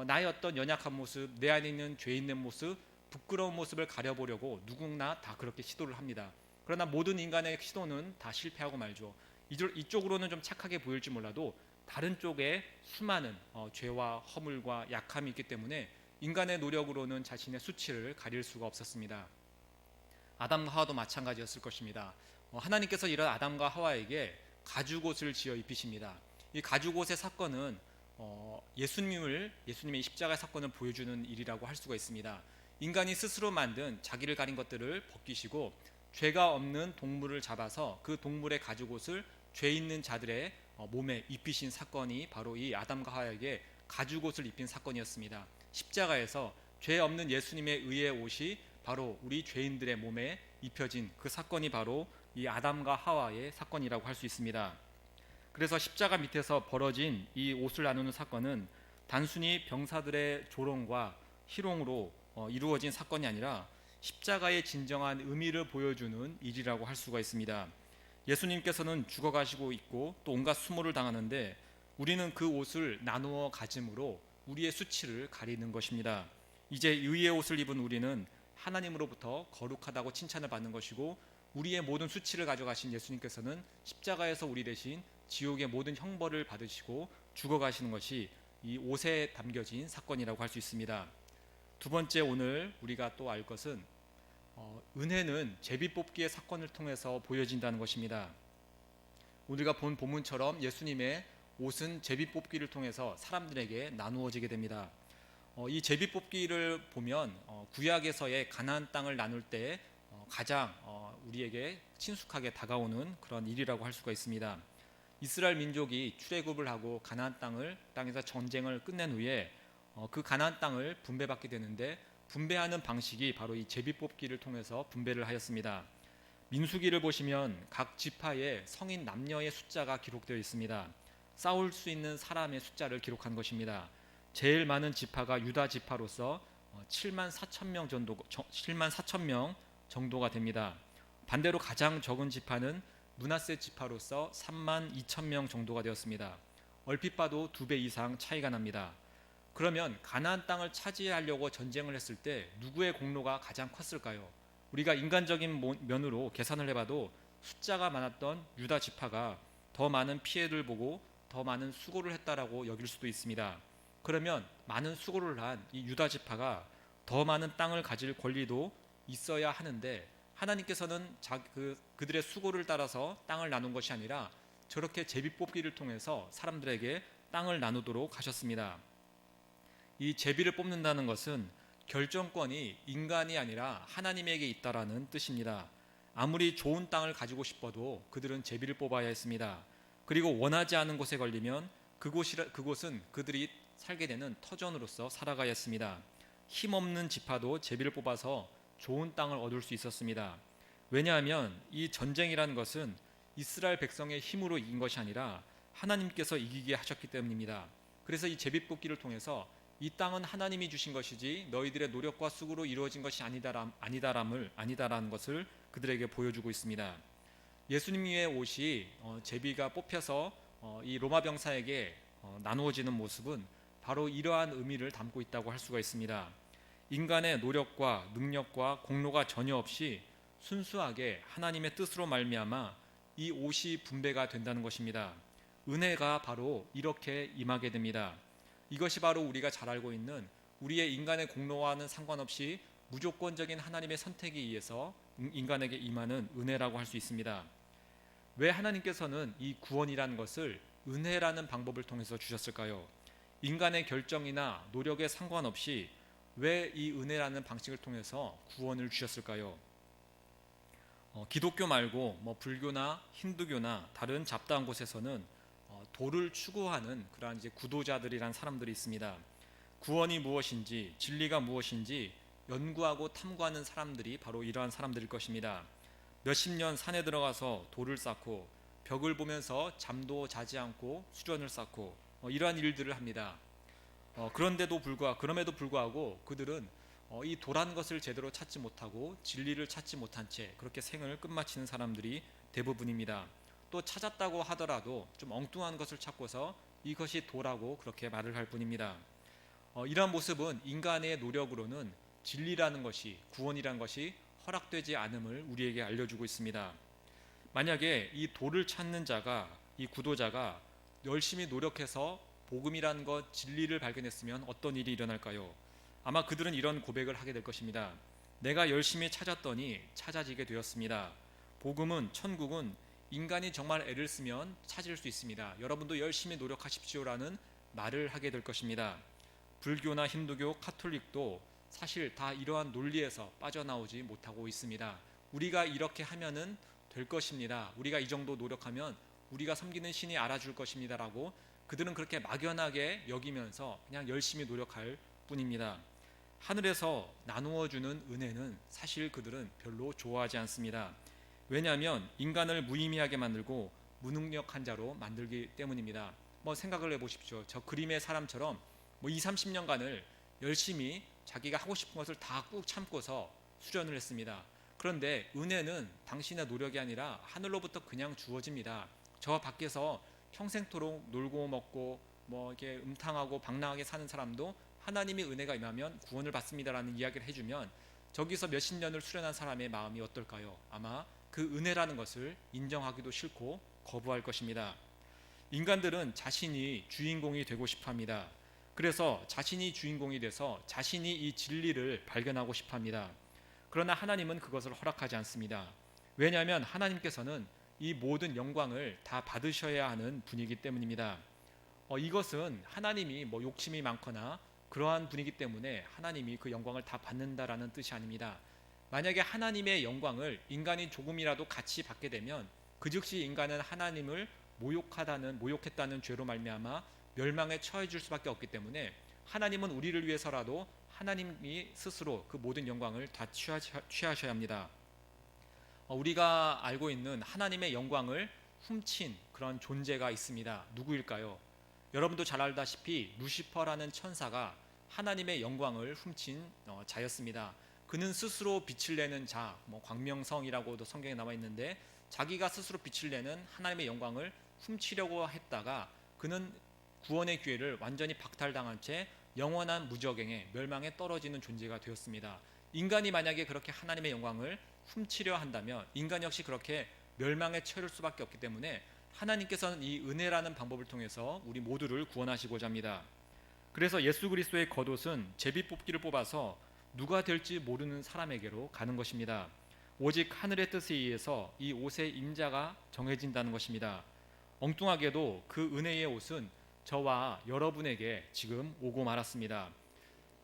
Speaker 5: 나의 어떤 연약한 모습, 내 안에 있는 죄 있는 모습, 부끄러운 모습을 가려보려고 누구나 다 그렇게 시도를 합니다. 그러나 모든 인간의 시도는 다 실패하고 말죠. 이쪽으로는 좀 착하게 보일지 몰라도 다른 쪽에 수많은 죄와 허물과 약함이 있기 때문에 인간의 노력으로는 자신의 수치를 가릴 수가 없었습니다. 아담과 하와도 마찬가지였을 것입니다. 하나님께서 이런 아담과 하와에게 가죽옷을 지어 입히십니다. 이 가죽옷의 사건은 예수님의 십자가의 사건을 보여주는 일이라고 할 수가 있습니다. 인간이 스스로 만든 자기를 가린 것들을 벗기시고 죄가 없는 동물을 잡아서 그 동물의 가죽옷을 죄 있는 자들의 몸에 입히신 사건이 바로 이 아담과 하와에게 가죽옷을 입힌 사건이었습니다. 십자가에서 죄 없는 예수님의 의의 옷이 바로 우리 죄인들의 몸에 입혀진 그 사건이 바로 이 아담과 하와의 사건이라고 할 수 있습니다. 그래서 십자가 밑에서 벌어진 이 옷을 나누는 사건은 단순히 병사들의 조롱과 희롱으로 이루어진 사건이 아니라 십자가의 진정한 의미를 보여주는 일이라고 할 수가 있습니다. 예수님께서는 죽어가시고 있고 또 온갖 수모를 당하는데 우리는 그 옷을 나누어 가짐으로 우리의 수치를 가리는 것입니다. 이제 의의 옷을 입은 우리는 하나님으로부터 거룩하다고 칭찬을 받는 것이고 우리의 모든 수치를 가져가신 예수님께서는 십자가에서 우리 대신 지옥의 모든 형벌을 받으시고 죽어가시는 것이 이 옷에 담겨진 사건이라고 할 수 있습니다. 두 번째, 오늘 우리가 또 알 것은 은혜는 제비뽑기의 사건을 통해서 보여진다는 것입니다. 우리가 본 본문처럼 예수님의 옷은 제비뽑기를 통해서 사람들에게 나누어지게 됩니다. 이 제비뽑기를 보면 구약에서의 가나안 땅을 나눌 때 가장 우리에게 친숙하게 다가오는 그런 일이라고 할 수가 있습니다. 이스라엘 민족이 출애굽을 하고 가나안 땅에서 전쟁을 끝낸 후에 그 가나안 땅을 분배받게 되는데, 분배하는 방식이 바로 이 제비뽑기를 통해서 분배를 하였습니다. 민수기를 보시면 각 지파에 성인 남녀의 숫자가 기록되어 있습니다. 싸울 수 있는 사람의 숫자를 기록한 것입니다. 제일 많은 지파가 유다 지파로서 7만 4천 명 정도가 됩니다. 반대로 가장 적은 지파는 므낫세 지파로서 3만 2천 명 정도가 되었습니다. 얼핏 봐도 2배 이상 차이가 납니다. 그러면 가나안 땅을 차지하려고 전쟁을 했을 때 누구의 공로가 가장 컸을까요? 우리가 인간적인 면으로 계산을 해봐도 숫자가 많았던 유다 지파가 더 많은 피해를 보고 더 많은 수고를 했다라고 여길 수도 있습니다. 그러면 많은 수고를 한 이 유다 지파가 더 많은 땅을 가질 권리도 있어야 하는데, 하나님께서는 그들의 수고를 따라서 땅을 나눈 것이 아니라 저렇게 제비뽑기를 통해서 사람들에게 땅을 나누도록 하셨습니다. 이 제비를 뽑는다는 것은 결정권이 인간이 아니라 하나님에게 있다라는 뜻입니다. 아무리 좋은 땅을 가지고 싶어도 그들은 제비를 뽑아야 했습니다. 그리고 원하지 않은 곳에 걸리면 그곳은 그들이 살게 되는 터전으로서 살아가야 했습니다. 힘없는 지파도 제비를 뽑아서 좋은 땅을 얻을 수 있었습니다. 왜냐하면 이 전쟁이라는 것은 이스라엘 백성의 힘으로 이긴 것이 아니라 하나님께서 이기게 하셨기 때문입니다. 그래서 이 제비뽑기를 통해서 이 땅은 하나님이 주신 것이지 너희들의 노력과 수고로 이루어진 것이 아니다라는 것을 그들에게 보여주고 있습니다. 예수님의 옷이 제비가 뽑혀서 이 로마 병사에게 나누어지는 모습은 바로 이러한 의미를 담고 있다고 할 수가 있습니다. 인간의 노력과 능력과 공로가 전혀 없이 순수하게 하나님의 뜻으로 말미암아 이 옷이 분배가 된다는 것입니다. 은혜가 바로 이렇게 임하게 됩니다. 이것이 바로 우리가 잘 알고 있는 우리의 인간의 공로와는 상관없이 무조건적인 하나님의 선택에 의해서 인간에게 임하는 은혜라고 할 수 있습니다. 왜 하나님께서는 이 구원이라는 것을 은혜라는 방법을 통해서 주셨을까요? 인간의 결정이나 노력에 상관없이 왜 이 은혜라는 방식을 통해서 구원을 주셨을까요? 기독교 말고 불교나 힌두교나 다른 잡다한 곳에서는 도를 추구하는 그러한 이제 구도자들이란 사람들이 있습니다. 구원이 무엇인지, 진리가 무엇인지 연구하고 탐구하는 사람들이 바로 이러한 사람들일 것입니다. 몇십 년 산에 들어가서 돌을 쌓고 벽을 보면서 잠도 자지 않고 수련을 쌓고 이러한 일들을 합니다. 그럼에도 불구하고 그들은 이 도라는 것을 제대로 찾지 못하고 진리를 찾지 못한 채 그렇게 생을 끝마치는 사람들이 대부분입니다. 또 찾았다고 하더라도 좀 엉뚱한 것을 찾고서 이것이 도라고 그렇게 말을 할 뿐입니다. 이러한 모습은 인간의 노력으로는 진리라는 것이, 구원이라는 것이 허락되지 않음을 우리에게 알려주고 있습니다. 만약에 이 도를 찾는 자가, 이 구도자가 열심히 노력해서 복음이라는 것, 진리를 발견했으면 어떤 일이 일어날까요? 아마 그들은 이런 고백을 하게 될 것입니다. 내가 열심히 찾았더니 찾아지게 되었습니다. 복음은, 천국은 인간이 정말 애를 쓰면 찾을 수 있습니다. 여러분도 열심히 노력하십시오라는 말을 하게 될 것입니다. 불교나 힌두교, 카톨릭도 사실 다 이러한 논리에서 빠져나오지 못하고 있습니다. 우리가 이렇게 하면은 될 것입니다. 우리가 이 정도 노력하면 우리가 섬기는 신이 알아줄 것입니다라고 그들은 그렇게 막연하게 여기면서 그냥 열심히 노력할 뿐입니다. 하늘에서 나누어주는 은혜는 사실 그들은 별로 좋아하지 않습니다. 왜냐하면 인간을 무의미하게 만들고 무능력한 자로 만들기 때문입니다. 생각을 해보십시오. 저 그림의 사람처럼 20-30년간을 열심히 자기가 하고 싶은 것을 다 꾹 참고서 수련을 했습니다. 그런데 은혜는 당신의 노력이 아니라 하늘로부터 그냥 주어집니다. 저 밖에서 평생토록 놀고 먹고 이렇게 음탕하고 방랑하게 사는 사람도 하나님의 은혜가 임하면 구원을 받습니다라는 이야기를 해주면 저기서 몇십 년을 수련한 사람의 마음이 어떨까요? 아마 그 은혜라는 것을 인정하기도 싫고 거부할 것입니다. 인간들은 자신이 주인공이 되고 싶어합니다. 그래서 자신이 주인공이 돼서 자신이 이 진리를 발견하고 싶어합니다. 그러나 하나님은 그것을 허락하지 않습니다. 왜냐하면 하나님께서는 이 모든 영광을 다 받으셔야 하는 분이기 때문입니다. 이것은 하나님이 욕심이 많거나 그러한 분이기 때문에 하나님이 그 영광을 다 받는다라는 뜻이 아닙니다. 만약에 하나님의 영광을 인간이 조금이라도 같이 받게 되면 그 즉시 인간은 하나님을 모욕했다는 죄로 말미암아 멸망에 처해질 수밖에 없기 때문에 하나님은 우리를 위해서라도 하나님이 스스로 그 모든 영광을 다 취하셔야 합니다. 우리가 알고 있는 하나님의 영광을 훔친 그런 존재가 있습니다. 누구일까요? 여러분도 잘 알다시피 루시퍼라는 천사가 하나님의 영광을 훔친 자였습니다. 그는 스스로 빛을 내는 자, 광명성이라고도 성경에 나와 있는데 자기가 스스로 빛을 내는 하나님의 영광을 훔치려고 했다가 그는 구원의 기회를 완전히 박탈당한 채 영원한 무저갱에 멸망에 떨어지는 존재가 되었습니다. 인간이 만약에 그렇게 하나님의 영광을 훔치려 한다면 인간 역시 그렇게 멸망에 처할 수밖에 없기 때문에 하나님께서는 이 은혜라는 방법을 통해서 우리 모두를 구원하시고자 합니다. 그래서 예수 그리스도의 겉옷은 제비뽑기를 뽑아서 누가 될지 모르는 사람에게로 가는 것입니다. 오직 하늘의 뜻에 의해서 이 옷의 임자가 정해진다는 것입니다. 엉뚱하게도 그 은혜의 옷은 저와 여러분에게 지금 오고 말았습니다.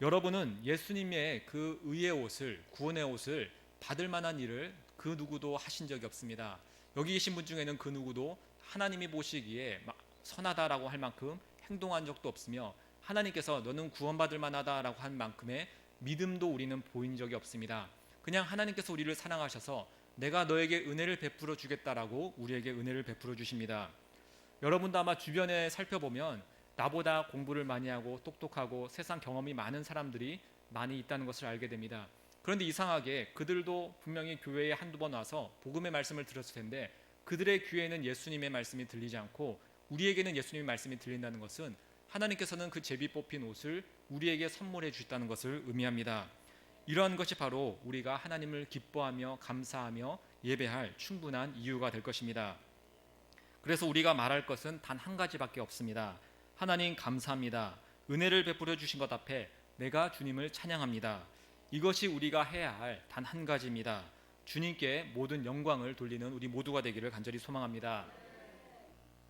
Speaker 5: 여러분은 예수님의 그 의의 옷을, 구원의 옷을 받을 만한 일을 그 누구도 하신 적이 없습니다. 여기 계신 분 중에는 그 누구도 하나님이 보시기에 선하다라고 할 만큼 행동한 적도 없으며 하나님께서 너는 구원받을 만하다라고 한 만큼의 믿음도 우리는 보인 적이 없습니다. 그냥 하나님께서 우리를 사랑하셔서 내가 너에게 은혜를 베풀어 주겠다라고 우리에게 은혜를 베풀어 주십니다. 여러분도 아마 주변에 살펴보면 나보다 공부를 많이 하고 똑똑하고 세상 경험이 많은 사람들이 많이 있다는 것을 알게 됩니다. 그런데 이상하게 그들도 분명히 교회에 한두 번 와서 복음의 말씀을 들었을 텐데 그들의 귀에는 예수님의 말씀이 들리지 않고 우리에게는 예수님의 말씀이 들린다는 것은 하나님께서는 그 제비 뽑힌 옷을 우리에게 선물해 주셨다는 것을 의미합니다. 이러한 것이 바로 우리가 하나님을 기뻐하며 감사하며 예배할 충분한 이유가 될 것입니다. 그래서 우리가 말할 것은 단 한 가지밖에 없습니다. 하나님 감사합니다. 은혜를 베풀어 주신 것 앞에 내가 주님을 찬양합니다. 이것이 우리가 해야 할 단 한 가지입니다. 주님께 모든 영광을 돌리는 우리 모두가 되기를 간절히 소망합니다.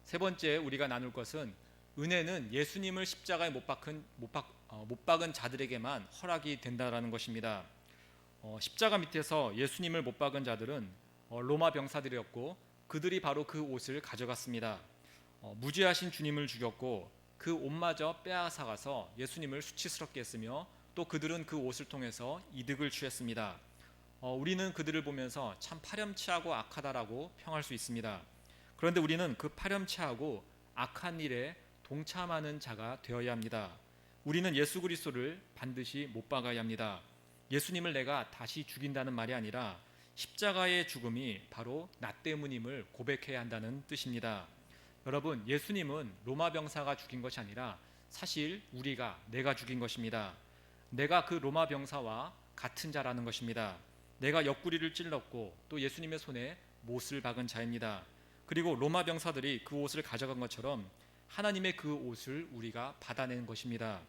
Speaker 5: 세 번째 우리가 나눌 것은 은혜는 예수님을 십자가에 못 박은 자들에게만 허락이 된다라는 것입니다. 십자가 밑에서 예수님을 못 박은 자들은 로마 병사들이었고 그들이 바로 그 옷을 가져갔습니다. 무죄하신 주님을 죽였고 그 옷마저 빼앗아가서 예수님을 수치스럽게 했으며 또 그들은 그 옷을 통해서 이득을 취했습니다. 우리는 그들을 보면서 참 파렴치하고 악하다라고 평할 수 있습니다. 그런데 우리는 그 파렴치하고 악한 일에 동참하는 자가 되어야 합니다. 우리는 예수 그리스도를 반드시 못 박아야 합니다. 예수님을 내가 다시 죽인다는 말이 아니라 십자가의 죽음이 바로 나 때문임을 고백해야 한다는 뜻입니다. 여러분, 예수님은 로마 병사가 죽인 것이 아니라 사실 내가 죽인 것입니다. 내가 그 로마 병사와 같은 자라는 것입니다. 내가 옆구리를 찔렀고 또 예수님의 손에 못을 박은 자입니다. 그리고 로마 병사들이 그 옷을 가져간 것처럼 하나님의 그 옷을 우리가 받아낸 것입니다.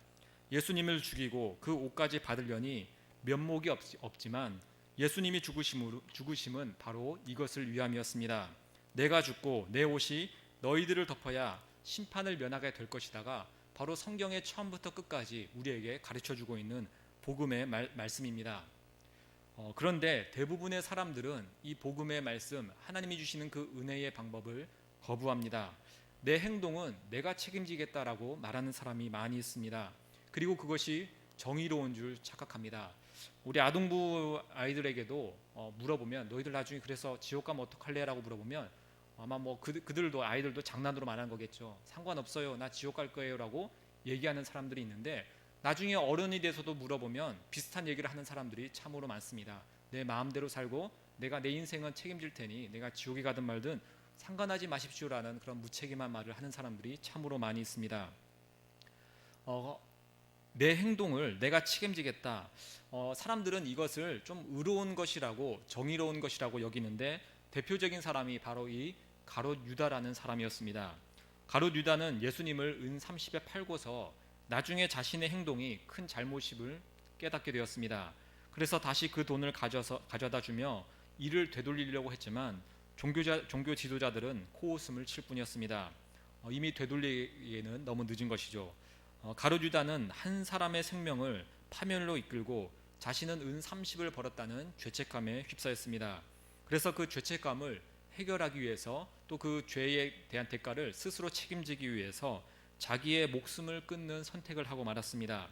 Speaker 5: 예수님을 죽이고 그 옷까지 받으려니 면목이 없지만 예수님이 죽으심은 바로 이것을 위함이었습니다. 내가 죽고 내 옷이 너희들을 덮어야 심판을 면하게 될 것이다가 바로 성경의 처음부터 끝까지 우리에게 가르쳐주고 있는 복음의 말씀입니다. 그런데 대부분의 사람들은 이 복음의 말씀, 하나님이 주시는 그 은혜의 방법을 거부합니다. 내 행동은 내가 책임지겠다라고 말하는 사람이 많이 있습니다. 그리고 그것이 정의로운 줄 착각합니다. 우리 아동부 아이들에게도 물어보면 너희들 나중에 그래서 지옥 가면 어떡할래? 라고 물어보면 아마 그들도 아이들도 장난으로 말하는 거겠죠. 상관없어요. 나 지옥 갈 거예요. 라고 얘기하는 사람들이 있는데 나중에 어른이 돼서도 물어보면 비슷한 얘기를 하는 사람들이 참으로 많습니다. 내 마음대로 살고 내가 내 인생은 책임질 테니 내가 지옥에 가든 말든 상관하지 마십시오라는 그런 무책임한 말을 하는 사람들이 참으로 많이 있습니다. 내 행동을 내가 책임지겠다. 사람들은 이것을 좀 의로운 것이라고 정의로운 것이라고 여기는데 대표적인 사람이 바로 이 가롯 유다라는 사람이었습니다. 가롯 유다는 예수님을 은 30에 팔고서 나중에 자신의 행동이 큰 잘못임을 깨닫게 되었습니다. 그래서 다시 그 돈을 가져다 주며 이를 되돌리려고 했지만 종교 지도자들은 코웃음을 칠 뿐이었습니다. 이미 되돌리기에는 너무 늦은 것이죠. 가룟유다는 한 사람의 생명을 파멸로 이끌고 자신은 은 30을 벌었다는 죄책감에 휩싸였습니다. 그래서 그 죄책감을 해결하기 위해서 또 그 죄에 대한 대가를 스스로 책임지기 위해서 자기의 목숨을 끊는 선택을 하고 말았습니다.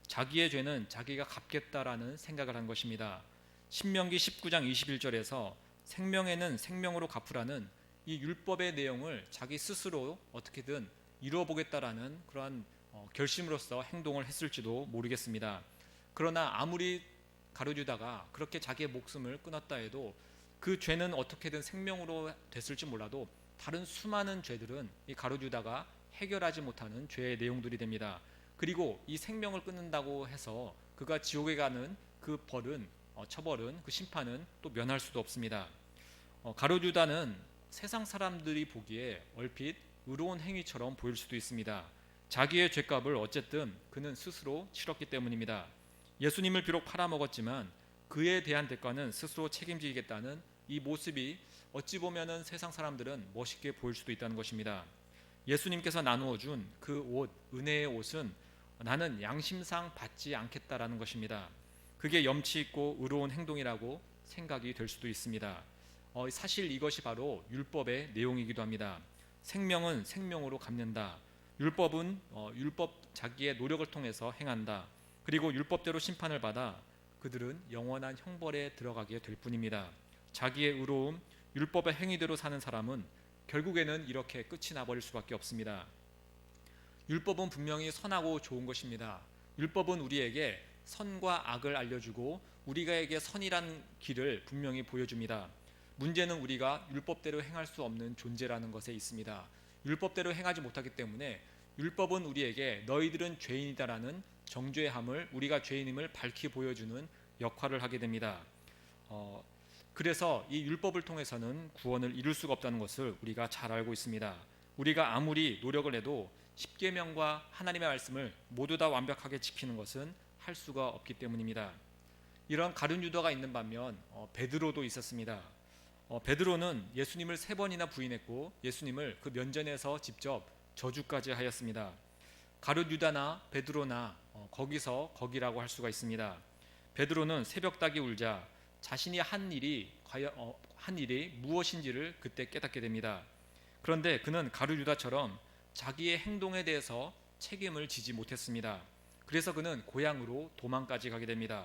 Speaker 5: 자기의 죄는 자기가 갚겠다라는 생각을 한 것입니다. 신명기 19장 21절에서 생명에는 생명으로 갚으라는 이 율법의 내용을 자기 스스로 어떻게든 이루어보겠다라는 그러한 결심으로서 행동을 했을지도 모르겠습니다. 그러나 아무리 가룟유다가 그렇게 자기의 목숨을 끊었다 해도 그 죄는 어떻게든 생명으로 됐을지 몰라도 다른 수많은 죄들은 이 가룟유다가 해결하지 못하는 죄의 내용들이 됩니다. 그리고 이 생명을 끊는다고 해서 그가 지옥에 가는 그 벌은 처벌은 그 심판은 또 면할 수도 없습니다. 가룟유다는 세상 사람들이 보기에 얼핏 의로운 행위처럼 보일 수도 있습니다. 자기의 죄값을 어쨌든 그는 스스로 치렀기 때문입니다. 예수님을 비록 팔아먹었지만 그에 대한 대가는 스스로 책임지겠다는 이 모습이 어찌 보면은 세상 사람들은 멋있게 보일 수도 있다는 것입니다. 예수님께서 나누어 준 그 옷, 은혜의 옷은 나는 양심상 받지 않겠다라는 것입니다. 그게 염치 있고 의로운 행동이라고 생각이 될 수도 있습니다. 사실 이것이 바로 율법의 내용이기도 합니다. 생명은 생명으로 갚는다. 율법은 율법 자기의 노력을 통해서 행한다. 그리고 율법대로 심판을 받아 그들은 영원한 형벌에 들어가게 될 뿐입니다. 자기의 의로움, 율법의 행위대로 사는 사람은 결국에는 이렇게 끝이 나버릴 수밖에 없습니다. 율법은 분명히 선하고 좋은 것입니다. 율법은 우리에게 선과 악을 알려주고 우리가에게 선이란 길을 분명히 보여줍니다. 문제는 우리가 율법대로 행할 수 없는 존재라는 것에 있습니다. 율법대로 행하지 못하기 때문에 율법은 우리에게 너희들은 죄인이다라는 정죄함을 우리가 죄인임을 밝히 보여주는 역할을 하게 됩니다. 그래서 이 율법을 통해서는 구원을 이룰 수가 없다는 것을 우리가 잘 알고 있습니다. 우리가 아무리 노력을 해도 십계명과 하나님의 말씀을 모두 다 완벽하게 지키는 것은 할 수가 없기 때문입니다. 이런 가룟유다가 있는 반면 베드로도 있었습니다. 베드로는 예수님을 3번이나 부인했고 예수님을 그 면전에서 직접 저주까지 하였습니다. 가룟유다나 베드로나 거기서 거기라고 할 수가 있습니다. 베드로는 새벽닭이 울자 자신이 한 일이 무엇인지를 그때 깨닫게 됩니다. 그런데 그는 가룟유다처럼 자기의 행동에 대해서 책임을 지지 못했습니다. 그래서 그는 고향으로 도망까지 가게 됩니다.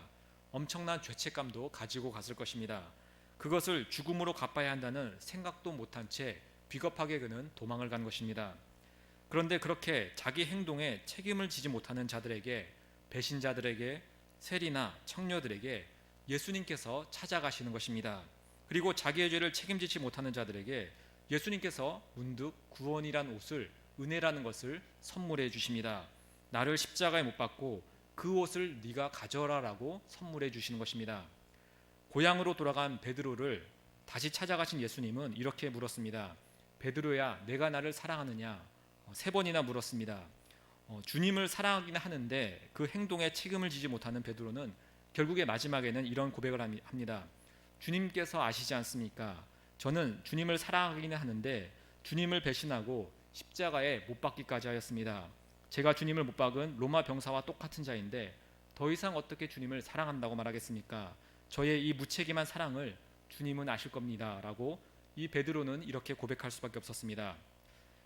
Speaker 5: 엄청난 죄책감도 가지고 갔을 것입니다. 그것을 죽음으로 갚아야 한다는 생각도 못한 채 비겁하게 그는 도망을 간 것입니다. 그런데 그렇게 자기 행동에 책임을 지지 못하는 자들에게, 배신자들에게, 세리나 청녀들에게 예수님께서 찾아가시는 것입니다. 그리고 자기의 죄를 책임지지 못하는 자들에게 예수님께서 문득 구원이란 옷을, 은혜라는 것을 선물해 주십니다. 나를 십자가에 못 박고 그 옷을 네가 가져라라고 선물해 주시는 것입니다. 고향으로 돌아간 베드로를 다시 찾아가신 예수님은 이렇게 물었습니다. 베드로야, 내가 나를 사랑하느냐? 3번이나 물었습니다. 주님을 사랑하기는 하는데 그 행동에 책임을 지지 못하는 베드로는 결국에 마지막에는 이런 고백을 합니다. 주님께서 아시지 않습니까? 저는 주님을 사랑하기는 하는데 주님을 배신하고 십자가에 못 박기까지 하였습니다. 제가 주님을 못 박은 로마 병사와 똑같은 자인데 더 이상 어떻게 주님을 사랑한다고 말하겠습니까? 저의 이 무책임한 사랑을 주님은 아실 겁니다 라고 이 베드로는 이렇게 고백할 수밖에 없었습니다.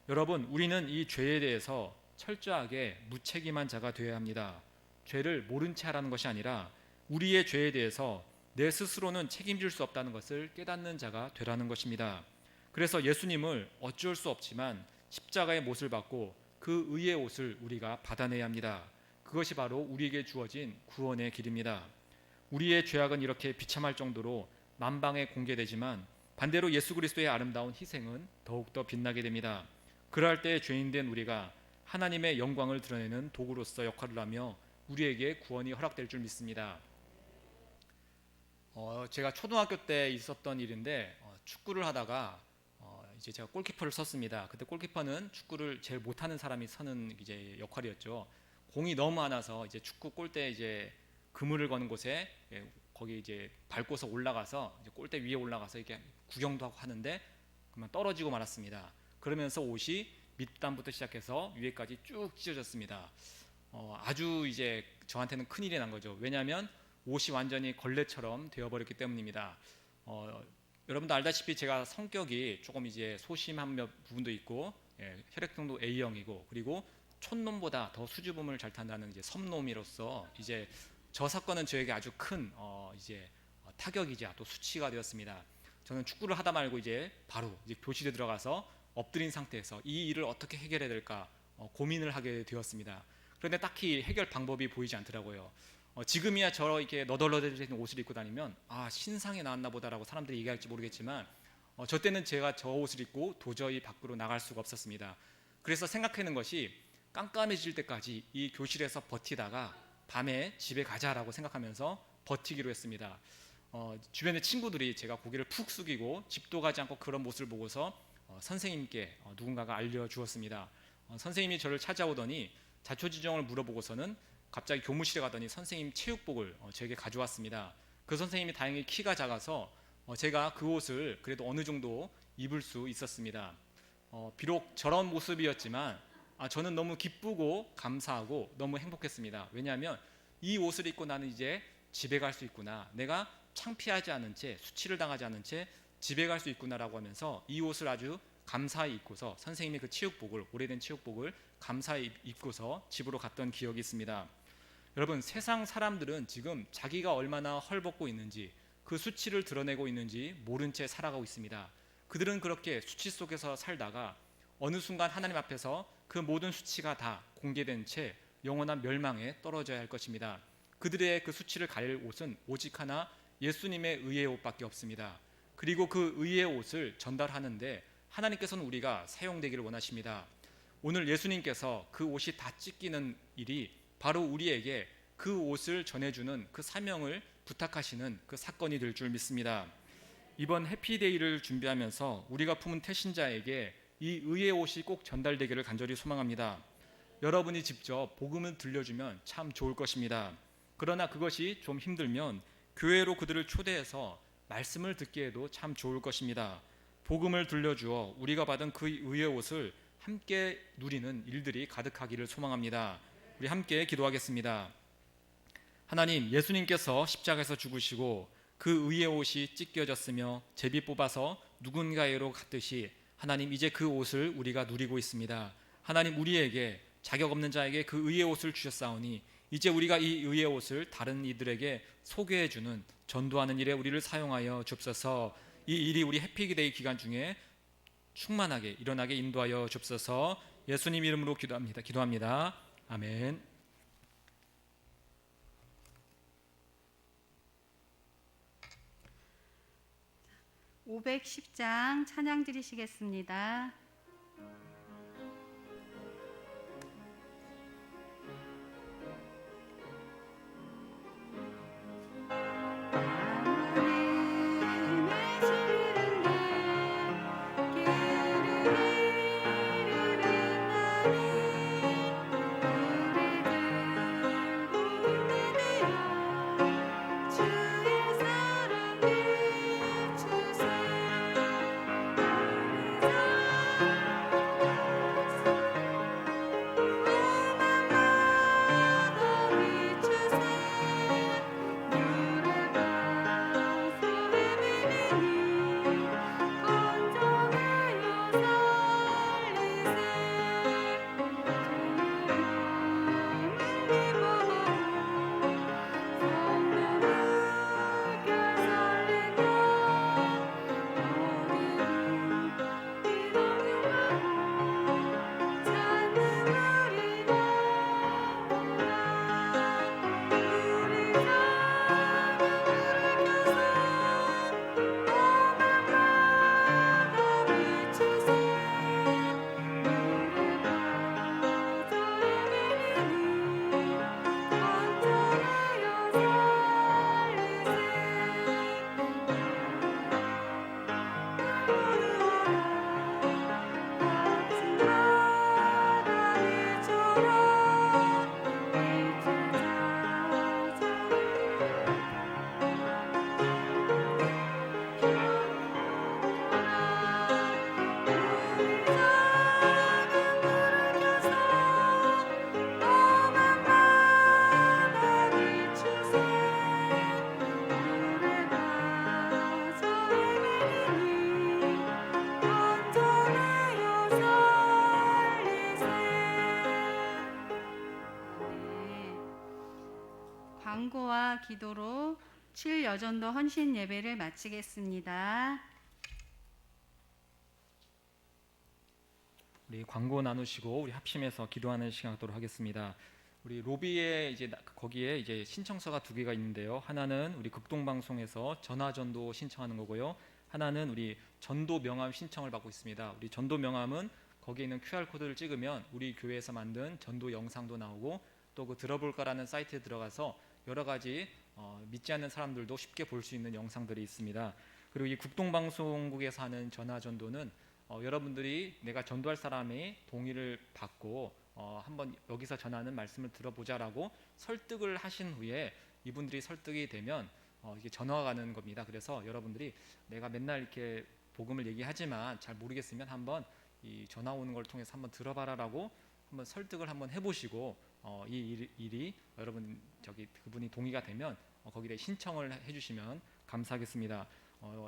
Speaker 5: 여러분, 우리는 이 죄에 대해서 철저하게 무책임한 자가 되어야 합니다. 죄를 모른 채 하라는 것이 아니라 우리의 죄에 대해서 내 스스로는 책임질 수 없다는 것을 깨닫는 자가 되라는 것입니다. 그래서 예수님을 어쩔 수 없지만 십자가의 못을 받고 그 의의 옷을 우리가 받아내야 합니다. 그것이 바로 우리에게 주어진 구원의 길입니다. 우리의 죄악은 이렇게 비참할 정도로 만방에 공개되지만 반대로 예수 그리스도의 아름다운 희생은 더욱더 빛나게 됩니다. 그럴 때 죄인된 우리가 하나님의 영광을 드러내는 도구로서 역할을 하며 우리에게 구원이 허락될 줄 믿습니다. 제가 초등학교 때 있었던 일인데 축구를 하다가 이제 제가 골키퍼를 섰습니다. 그때 골키퍼는 축구를 제일 못하는 사람이 서는 이제 역할이었죠. 공이 너무 많아서 이제 축구 골대 이제 그물을 거는 곳에 거기 이제 밟고서 올라가서 이제 골대 위에 올라가서 이렇게 구경도 하고 하는데 그만 떨어지고 말았습니다. 그러면서 옷이 밑단부터 시작해서 위에까지 쭉 찢어졌습니다. 아주 이제 저한테는 큰일이 난 거죠. 왜냐하면 옷이 완전히 걸레처럼 되어버렸기 때문입니다. 여러분도 알다시피 제가 성격이 조금 이제 소심한 부분도 있고, 혈액형도 A형이고, 그리고 촌놈보다 더 수줍음을 잘 탄다는 이제 섬놈이로서 이제 저 사건은 저에게 아주 큰 타격이자 또 수치가 되었습니다. 저는 축구를 하다 말고 이제 바로 이제 교실에 들어가서 엎드린 상태에서 이 일을 어떻게 해결해야 될까 고민을 하게 되었습니다. 그런데 딱히 해결 방법이 보이지 않더라고요. 지금이야 저렇게 너덜너덜해진 옷을 입고 다니면 신상에 나왔나 보다라고 사람들이 얘기할지 모르겠지만 저 때는 제가 저 옷을 입고 도저히 밖으로 나갈 수가 없었습니다. 그래서 생각하는 것이 깜깜해질 때까지 이 교실에서 버티다가 밤에 집에 가자라고 생각하면서 버티기로 했습니다. 주변의 친구들이 제가 고개를 푹 숙이고 집도 가지 않고 그런 모습을 보고서 선생님께 누군가가 알려주었습니다. 선생님이 저를 찾아오더니 자초지종을 물어보고서는 갑자기 교무실에 가더니 선생님 체육복을 저에게 가져왔습니다. 그 선생님이 다행히 키가 작아서 제가 그 옷을 그래도 어느 정도 입을 수 있었습니다. 비록 저런 모습이었지만 저는 너무 기쁘고 감사하고 너무 행복했습니다. 왜냐하면 이 옷을 입고 나는 이제 집에 갈 수 있구나, 내가 창피하지 않은 채 수치를 당하지 않은 채 집에 갈 수 있구나라고 하면서 이 옷을 아주 감사히 입고서 선생님의 그 체육복을, 오래된 체육복을 감사히 입고서 집으로 갔던 기억이 있습니다. 여러분, 세상 사람들은 지금 자기가 얼마나 헐벗고 있는지, 그 수치를 드러내고 있는지 모른 채 살아가고 있습니다. 그들은 그렇게 수치 속에서 살다가 어느 순간 하나님 앞에서 그 모든 수치가 다 공개된 채 영원한 멸망에 떨어져야 할 것입니다. 그들의 그 수치를 가릴 옷은 오직 하나, 예수님의 의의 옷밖에 없습니다. 그리고 그 의의 옷을 전달하는데 하나님께서는 우리가 사용되기를 원하십니다. 오늘 예수님께서 그 옷이 다 찢기는 일이 바로 우리에게 그 옷을 전해주는 그 사명을 부탁하시는 그 사건이 될 줄 믿습니다. 이번 해피데이를 준비하면서 우리가 품은 태신자에게 이 의의 옷이 꼭 전달되기를 간절히 소망합니다. 여러분이 직접 복음을 들려주면 참 좋을 것입니다. 그러나 그것이 좀 힘들면 교회로 그들을 초대해서 말씀을 듣게 해도 참 좋을 것입니다. 복음을 들려주어 우리가 받은 그 의의 옷을 함께 누리는 일들이 가득하기를 소망합니다. 우리 함께 기도하겠습니다. 하나님, 예수님께서 십자가에서 죽으시고 그 의의 옷이 찢겨졌으며 제비 뽑아서 누군가에로 갔듯이 하나님, 이제 그 옷을 우리가 누리고 있습니다. 하나님, 우리에게 자격 없는 자에게 그 의의 옷을 주셨사오니 이제 우리가 이 의의 옷을 다른 이들에게 소개해주는, 전도하는 일에 우리를 사용하여 주옵소서. 이 일이 우리 해피데이 기간 중에 충만하게 일어나게 인도하여 주옵소서. 예수님 이름으로 기도합니다. 아멘.
Speaker 3: (510장) 찬양 드리시겠습니다. 주의 사랑 비추사 광고와 기도로 7여전도 헌신 예배를 마치겠습니다.
Speaker 5: 우리 광고 나누시고 우리 합심해서 기도하는 시간 갖도록 하겠습니다. 우리 로비에 이제 거기에 이제 신청서가 2개가 있는데요. 하나는 우리 극동방송에서 전화전도 신청하는 거고요. 하나는 우리 전도 명함 신청을 받고 있습니다. 우리 전도 명함은 거기에 있는 QR 코드를 찍으면 우리 교회에서 만든 전도 영상도 나오고 또 그 들어볼까라는 사이트에 들어가서 여러 가지 믿지 않는 사람들도 쉽게 볼 수 있는 영상들이 있습니다. 그리고 이 극동방송국에서 하는 전화전도는 여러분들이 내가 전도할 사람이 동의를 받고 한번 여기서 전하는 말씀을 들어보자라고 설득을 하신 후에 이분들이 설득이 되면 이게 전화가 가는 겁니다. 그래서 여러분들이 내가 맨날 이렇게 복음을 얘기하지만 잘 모르겠으면 한번 이 전화 오는 걸 통해서 한번 들어봐라라고 한번 설득을 한번 해보시고 이 일이 여러분 그분이 동의가 되면 거기에 신청을 해주시면 감사하겠습니다.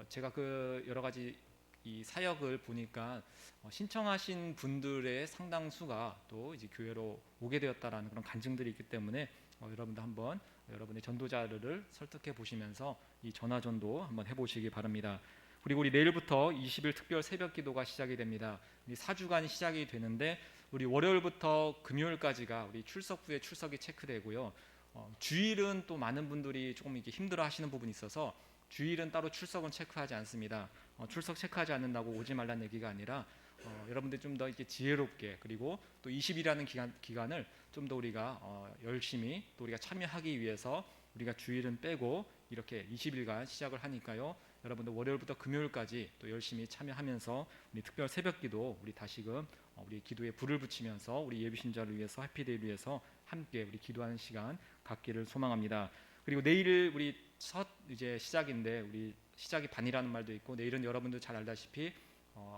Speaker 5: 제가 그 여러 가지 이 사역을 보니까 신청하신 분들의 상당수가 또 이제 교회로 오게 되었다라는 그런 간증들이 있기 때문에 여러분도 한번 여러분의 전도자를 설득해 보시면서 이 전화전도 한번 해보시기 바랍니다. 그리고 우리 내일부터 20일 특별 새벽 기도가 시작이 됩니다. 이 4주간 시작이 되는데 우리 월요일부터 금요일까지가 우리 출석 후에 출석이 체크되고요. 주일은 또 많은 분들이 조금 이렇게 힘들어하시는 부분이 있어서 주일은 따로 출석은 체크하지 않습니다. 출석 체크하지 않는다고 오지 말라는 얘기가 아니라 여러분들 좀 더 이렇게 지혜롭게 그리고 또 20일이라는 기간을 좀 더 우리가 열심히 또 우리가 참여하기 위해서 우리가 주일은 빼고 이렇게 20일간 시작을 하니까요. 여러분들 월요일부터 금요일까지 또 열심히 참여하면서 우리 특별 새벽기도 우리 다시금 우리 기도에 불을 붙이면서 우리 예비신자를 위해서 해피데이를 위해서 함께 우리 기도하는 시간 갖기를 소망합니다. 그리고 내일 우리 첫 이제 시작인데 우리 시작이 반이라는 말도 있고 내일은 여러분들 잘 알다시피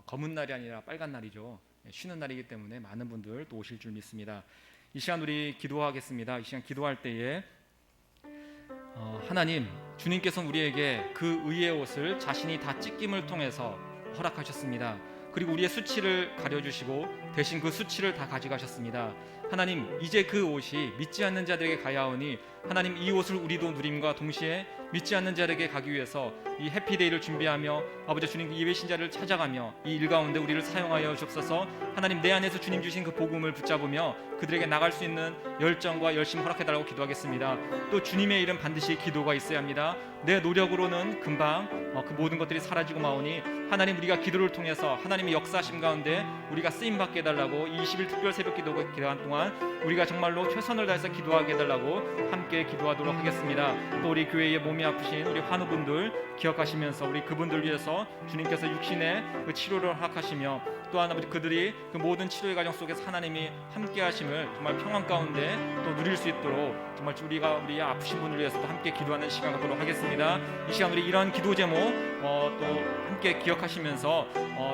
Speaker 5: 검은 날이 아니라 빨간 날이죠. 쉬는 날이기 때문에 많은 분들 또 오실 줄 믿습니다. 이 시간 우리 기도하겠습니다. 이 시간 기도할 때에 하나님 주님께서는 우리에게 그 의의 옷을 자신이 다 찢김을 통해서 허락하셨습니다. 그리고 우리의 수치를 가려주시고 대신 그 수치를 다 가져가셨습니다. 하나님 이제 그 옷이 믿지 않는 자들에게 가야 하오니 하나님 이 옷을 우리도 누림과 동시에 믿지 않는 자들에게 가기 위해서 이 해피데이를 준비하며 아버지 주님 예배신자를 찾아가며 이 일 가운데 우리를 사용하여 주옵소서. 하나님 내 안에서 주님 주신 그 복음을 붙잡으며 그들에게 나갈 수 있는 열정과 열심 허락해달라고 기도하겠습니다. 또 주님의 일은 반드시 기도가 있어야 합니다. 내 노력으로는 금방 그 모든 것들이 사라지고 마오니 하나님 우리가 기도를 통해서 하나님의 역사하심 가운데 우리가 쓰임받게 해달라고 20일 특별 새벽 기도 기간 동안 우리가 정말로 최선을 다해서 기도하게 해달라고 함께 기도하도록 하겠습니다. 또 우리 교회의 몸이 아프신 우리 환우분들 기억하시면서 우리 그분들 위해서 주님께서 육신의 그 치료를 허락하시며 또한 아버지 그들이 그 모든 치료의 과정 속에서 하나님이 함께 하심을 정말 평안 가운데 또 누릴 수 있도록 정말 우리가 우리 아프신 분을 위해서 또 함께 기도하는 시간 갖도록 하겠습니다. 이 시간 우리 이러한 기도 제목 또 함께 기억하시면서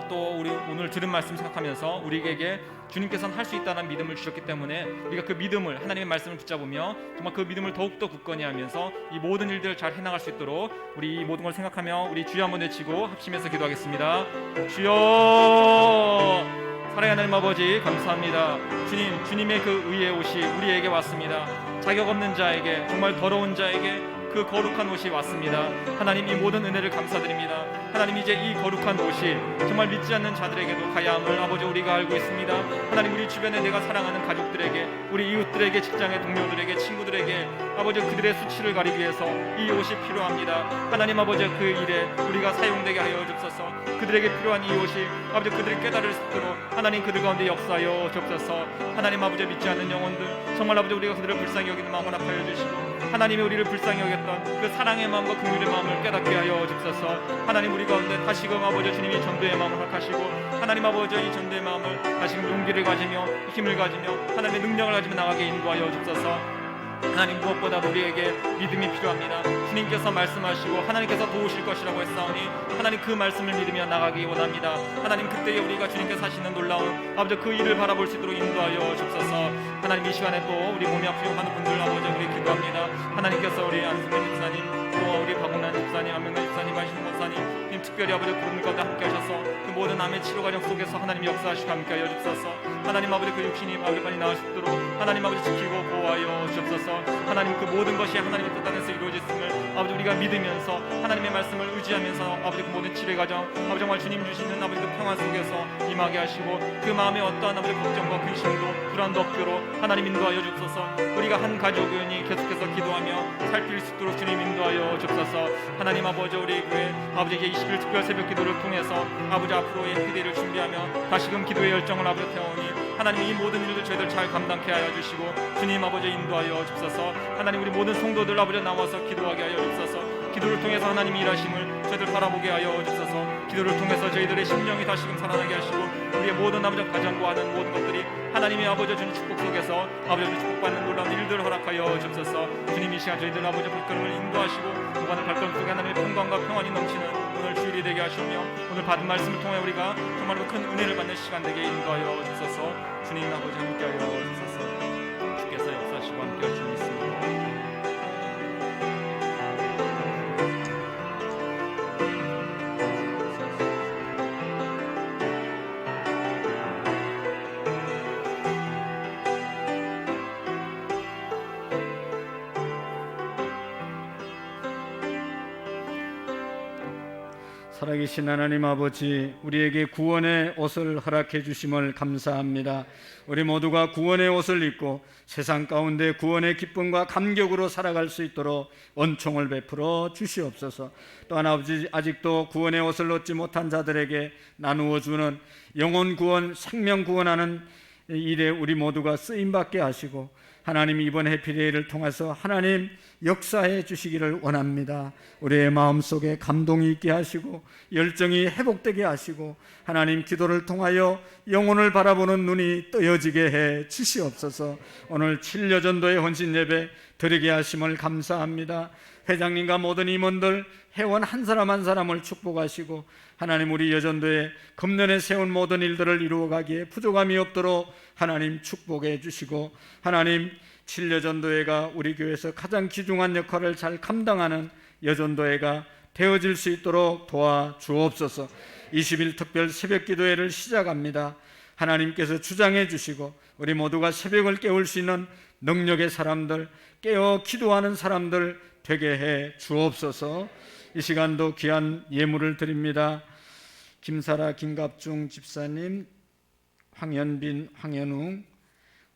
Speaker 5: 또 우리 오늘 들은 말씀 생각하면서 우리에게 주님께서는 할 수 있다는 믿음을 주셨기 때문에 우리가 그 믿음을 하나님의 말씀을 붙잡으며 정말 그 믿음을 더욱더 굳건히 하면서 이 모든 일들을 잘 해나갈 수 있도록 우리 이 모든 걸 생각하며 우리 주여 한번 외치고 합심해서 기도하겠습니다. 주여 사랑하는 하나님 아버지 감사합니다. 주님의 그 의의 옷이 우리에게 왔습니다. 자격 없는 자에게 정말 더러운 자에게 그 거룩한 옷이 왔습니다. 하나님 이 모든 은혜를 감사드립니다. 하나님 이제 이 거룩한 옷이 정말 믿지 않는 자들에게도 가야 함을 아버지 우리가 알고 있습니다. 하나님 우리 주변에 내가 사랑하는 가족들에게 우리 이웃들에게 직장의 동료들에게 친구들에게 아버지 그들의 수치를 가리기 위해서 이 옷이 필요합니다. 하나님 아버지 그 일에 우리가 사용되게 하여 주옵소서. 그들에게 필요한 이 옷이 아버지 그들이 깨달을 수 있도록 하나님 그들 가운데 역사하여 주옵소서. 하나님 아버지 믿지 않는 영혼들 정말 아버지 우리가 그들을 불쌍히 여기는 마음을 허락하여 주시고 하나님이 우리를 불쌍히 여겼던 그 사랑의 마음과 긍휼의 마음을 깨닫게 하여 주옵소서. 하나님 우리 가운데 다시금 아버지 주님이 전도의 마음을 허락하시고 하나님 아버지 이 전도의 마음을 다시금 용기를 가지며 힘을 가지며 하나님의 능력을 가지며 나가게 인도하여 주옵소서. 하나님 무엇보다 우리에게 믿음이 필요합니다. 주님께서 말씀하시고 하나님께서 도우실 것이라고 했사오니 하나님 그 말씀을 믿으며 나가기 원합니다. 하나님 그때에 우리가 주님께서 하시는 놀라운 아버지 그 일을 바라볼 수 있도록 인도하여 주옵소서. 하나님 이 시간에 또 우리 몸이 아프고 하는 분들 아버지 우리 기도합니다. 하나님께서 우리 안승민 집사님 또 우리 박웅란 집사님, 안명란 집사님, 안신 목사님, 님 특별히 아버지 그분 가운데 함께 하셔서 그 모든 암의 치료 과정 속에서 하나님 역사하시고 함께 하여 주옵소서. 하나님 아버지 그 육신이 아버지 빨리 나을 수 있도록 하나님 아버지 지키고 보호하여 주옵소서. 하나님 그 모든 것이 하나님의 뜻 안에서 이루어졌음을 아버지 우리가 믿으면서 하나님의 말씀을 의지하면서 아버지 그 모든 치료 과정 아버지 정말 주님 주시는 아버지 그 평안 속에서 임하게 하시고 그 마음에 어떠한 아버지 걱정과 근심도 불안도 없도록 하나님 인도하여 주옵소서. 우리가 한 가족이 계속해서 기도하며 살필 수 있도록 주님 인도하여 주옵소서. 하나님 아버지 우리 교회 아버지 이제 20일 특별 새벽 기도를 통해서 아버지 앞으로의 해피데이를 준비하며 다시금 기도의 열정을 아버지 태우니 하나님 이 모든 일들 저희들 잘 감당케 하여 주시고 주님 아버지 인도하여 주옵소서. 하나님 우리 모든 성도들 아버지 나와서 기도하게 하여 주옵소서. 기도를 통해서 하나님 일하심을 저희들 바라보게 하여 주옵소서. 기도를 통해서 저희들의 심령이 다시금 살아나게 하시고 우리의 모든 아버지 가정과 하는 모든 것들이 하나님의 아버지 주는 축복 속에서 아버지 주는 축복받는 놀라운 일들을 허락하여 주옵소서. 주님 이 시간 저희들 아버지 발걸음을 인도하시고 오가는 발걸음 속에 하나님의 평강과 평안이 넘치는 오늘 주일이 되게 하시며 오늘 받은 말씀을 통해 우리가 정말로 큰 은혜를 받는 시간 되게 인도하여 주옵소서. 주님 아버지 함께하여 주옵소서. 주께서 역사하시고 함께할 줄 믿습니다.
Speaker 6: 살아계신 하나님 아버지, 우리에게 구원의 옷을 허락해 주심을 감사합니다. 우리 모두가 구원의 옷을 입고 세상 가운데 구원의 기쁨과 감격으로 살아갈 수 있도록 은총을 베풀어 주시옵소서. 또한 아버지, 아직도 구원의 옷을 얻지 못한 자들에게 나누어 주는 영혼 구원, 생명 구원하는 일에 우리 모두가 쓰임받게 하시고 하나님 이번 해피데이를 통해서 하나님 역사해 주시기를 원합니다. 우리의 마음속에 감동이 있게 하시고 열정이 회복되게 하시고 하나님 기도를 통하여 영혼을 바라보는 눈이 떠여지게 해 주시옵소서. 오늘 7여 전도의 헌신 예배 드리게 하심을 감사합니다. 회장님과 모든 임원들 회원 한 사람 한 사람을 축복하시고 하나님 우리 여전도에 금년에 세운 모든 일들을 이루어가기에 부족함이 없도록 하나님 축복해 주시고 하나님 7여전도회가 우리 교회에서 가장 귀중한 역할을 잘 감당하는 여전도회가 되어질 수 있도록 도와주옵소서. 20일 특별 새벽 기도회를 시작합니다. 하나님께서 주장해 주시고 우리 모두가 새벽을 깨울 수 있는 능력의 사람들, 깨어 기도하는 사람들 되게 해 주옵소서. 이 시간도 귀한 예물을 드립니다. 김사라 김갑중 집사님, 황현빈 황현웅,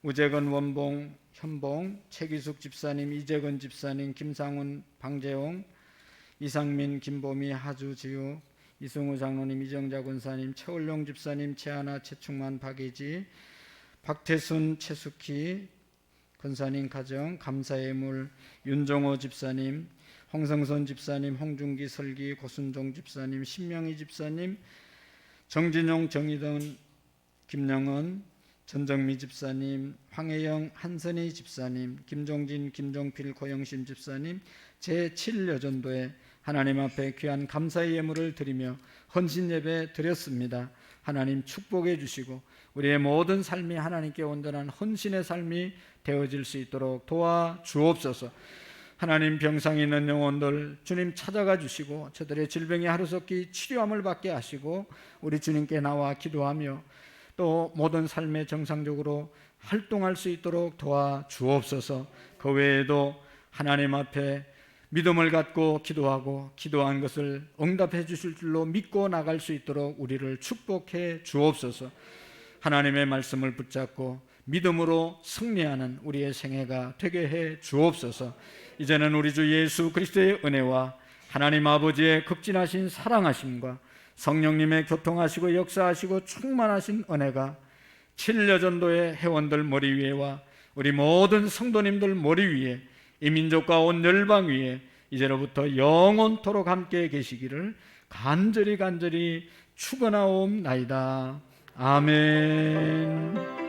Speaker 6: 우재건 원봉 현봉, 최기숙 집사님, 이재건 집사님, 김상훈 방재홍, 이상민 김보미 하주지우, 이승우 장로님, 이정자 권사님, 최월룡 집사님, 최하나 최충만 박예지, 박태순 최숙희 권사님 가정 감사예물, 윤정호 집사님, 홍성선 집사님, 홍준기 설기 고순종 집사님, 신명희 집사님, 정진용 정희돈 김영은 전정미 집사님, 황혜영 한선희 집사님, 김종진 김종필 고영신 집사님, 제7여전도에 하나님 앞에 귀한 감사의 예물을 드리며 헌신 예배 드렸습니다. 하나님 축복해 주시고 우리의 모든 삶이 하나님께 온전한 헌신의 삶이 되어질 수 있도록 도와주옵소서. 하나님 병상에 있는 영혼들 주님 찾아가 주시고 저들의 질병이 하루속히 치료함을 받게 하시고 우리 주님께 나와 기도하며 또 모든 삶에 정상적으로 활동할 수 있도록 도와주옵소서. 그 외에도 하나님 앞에 믿음을 갖고 기도하고 기도한 것을 응답해 주실 줄로 믿고 나갈 수 있도록 우리를 축복해 주옵소서. 하나님의 말씀을 붙잡고 믿음으로 승리하는 우리의 생애가 되게 해 주옵소서. 이제는 우리 주 예수 그리스도의 은혜와 하나님 아버지의 극진하신 사랑하심과 성령님의 교통하시고 역사하시고 충만하신 은혜가 7여전도의 회원들 머리 위에와 우리 모든 성도님들 머리 위에 이 민족과 온 열방 위에 이제로부터 영원토록 함께 계시기를 간절히 축원하옵나이다. 아멘.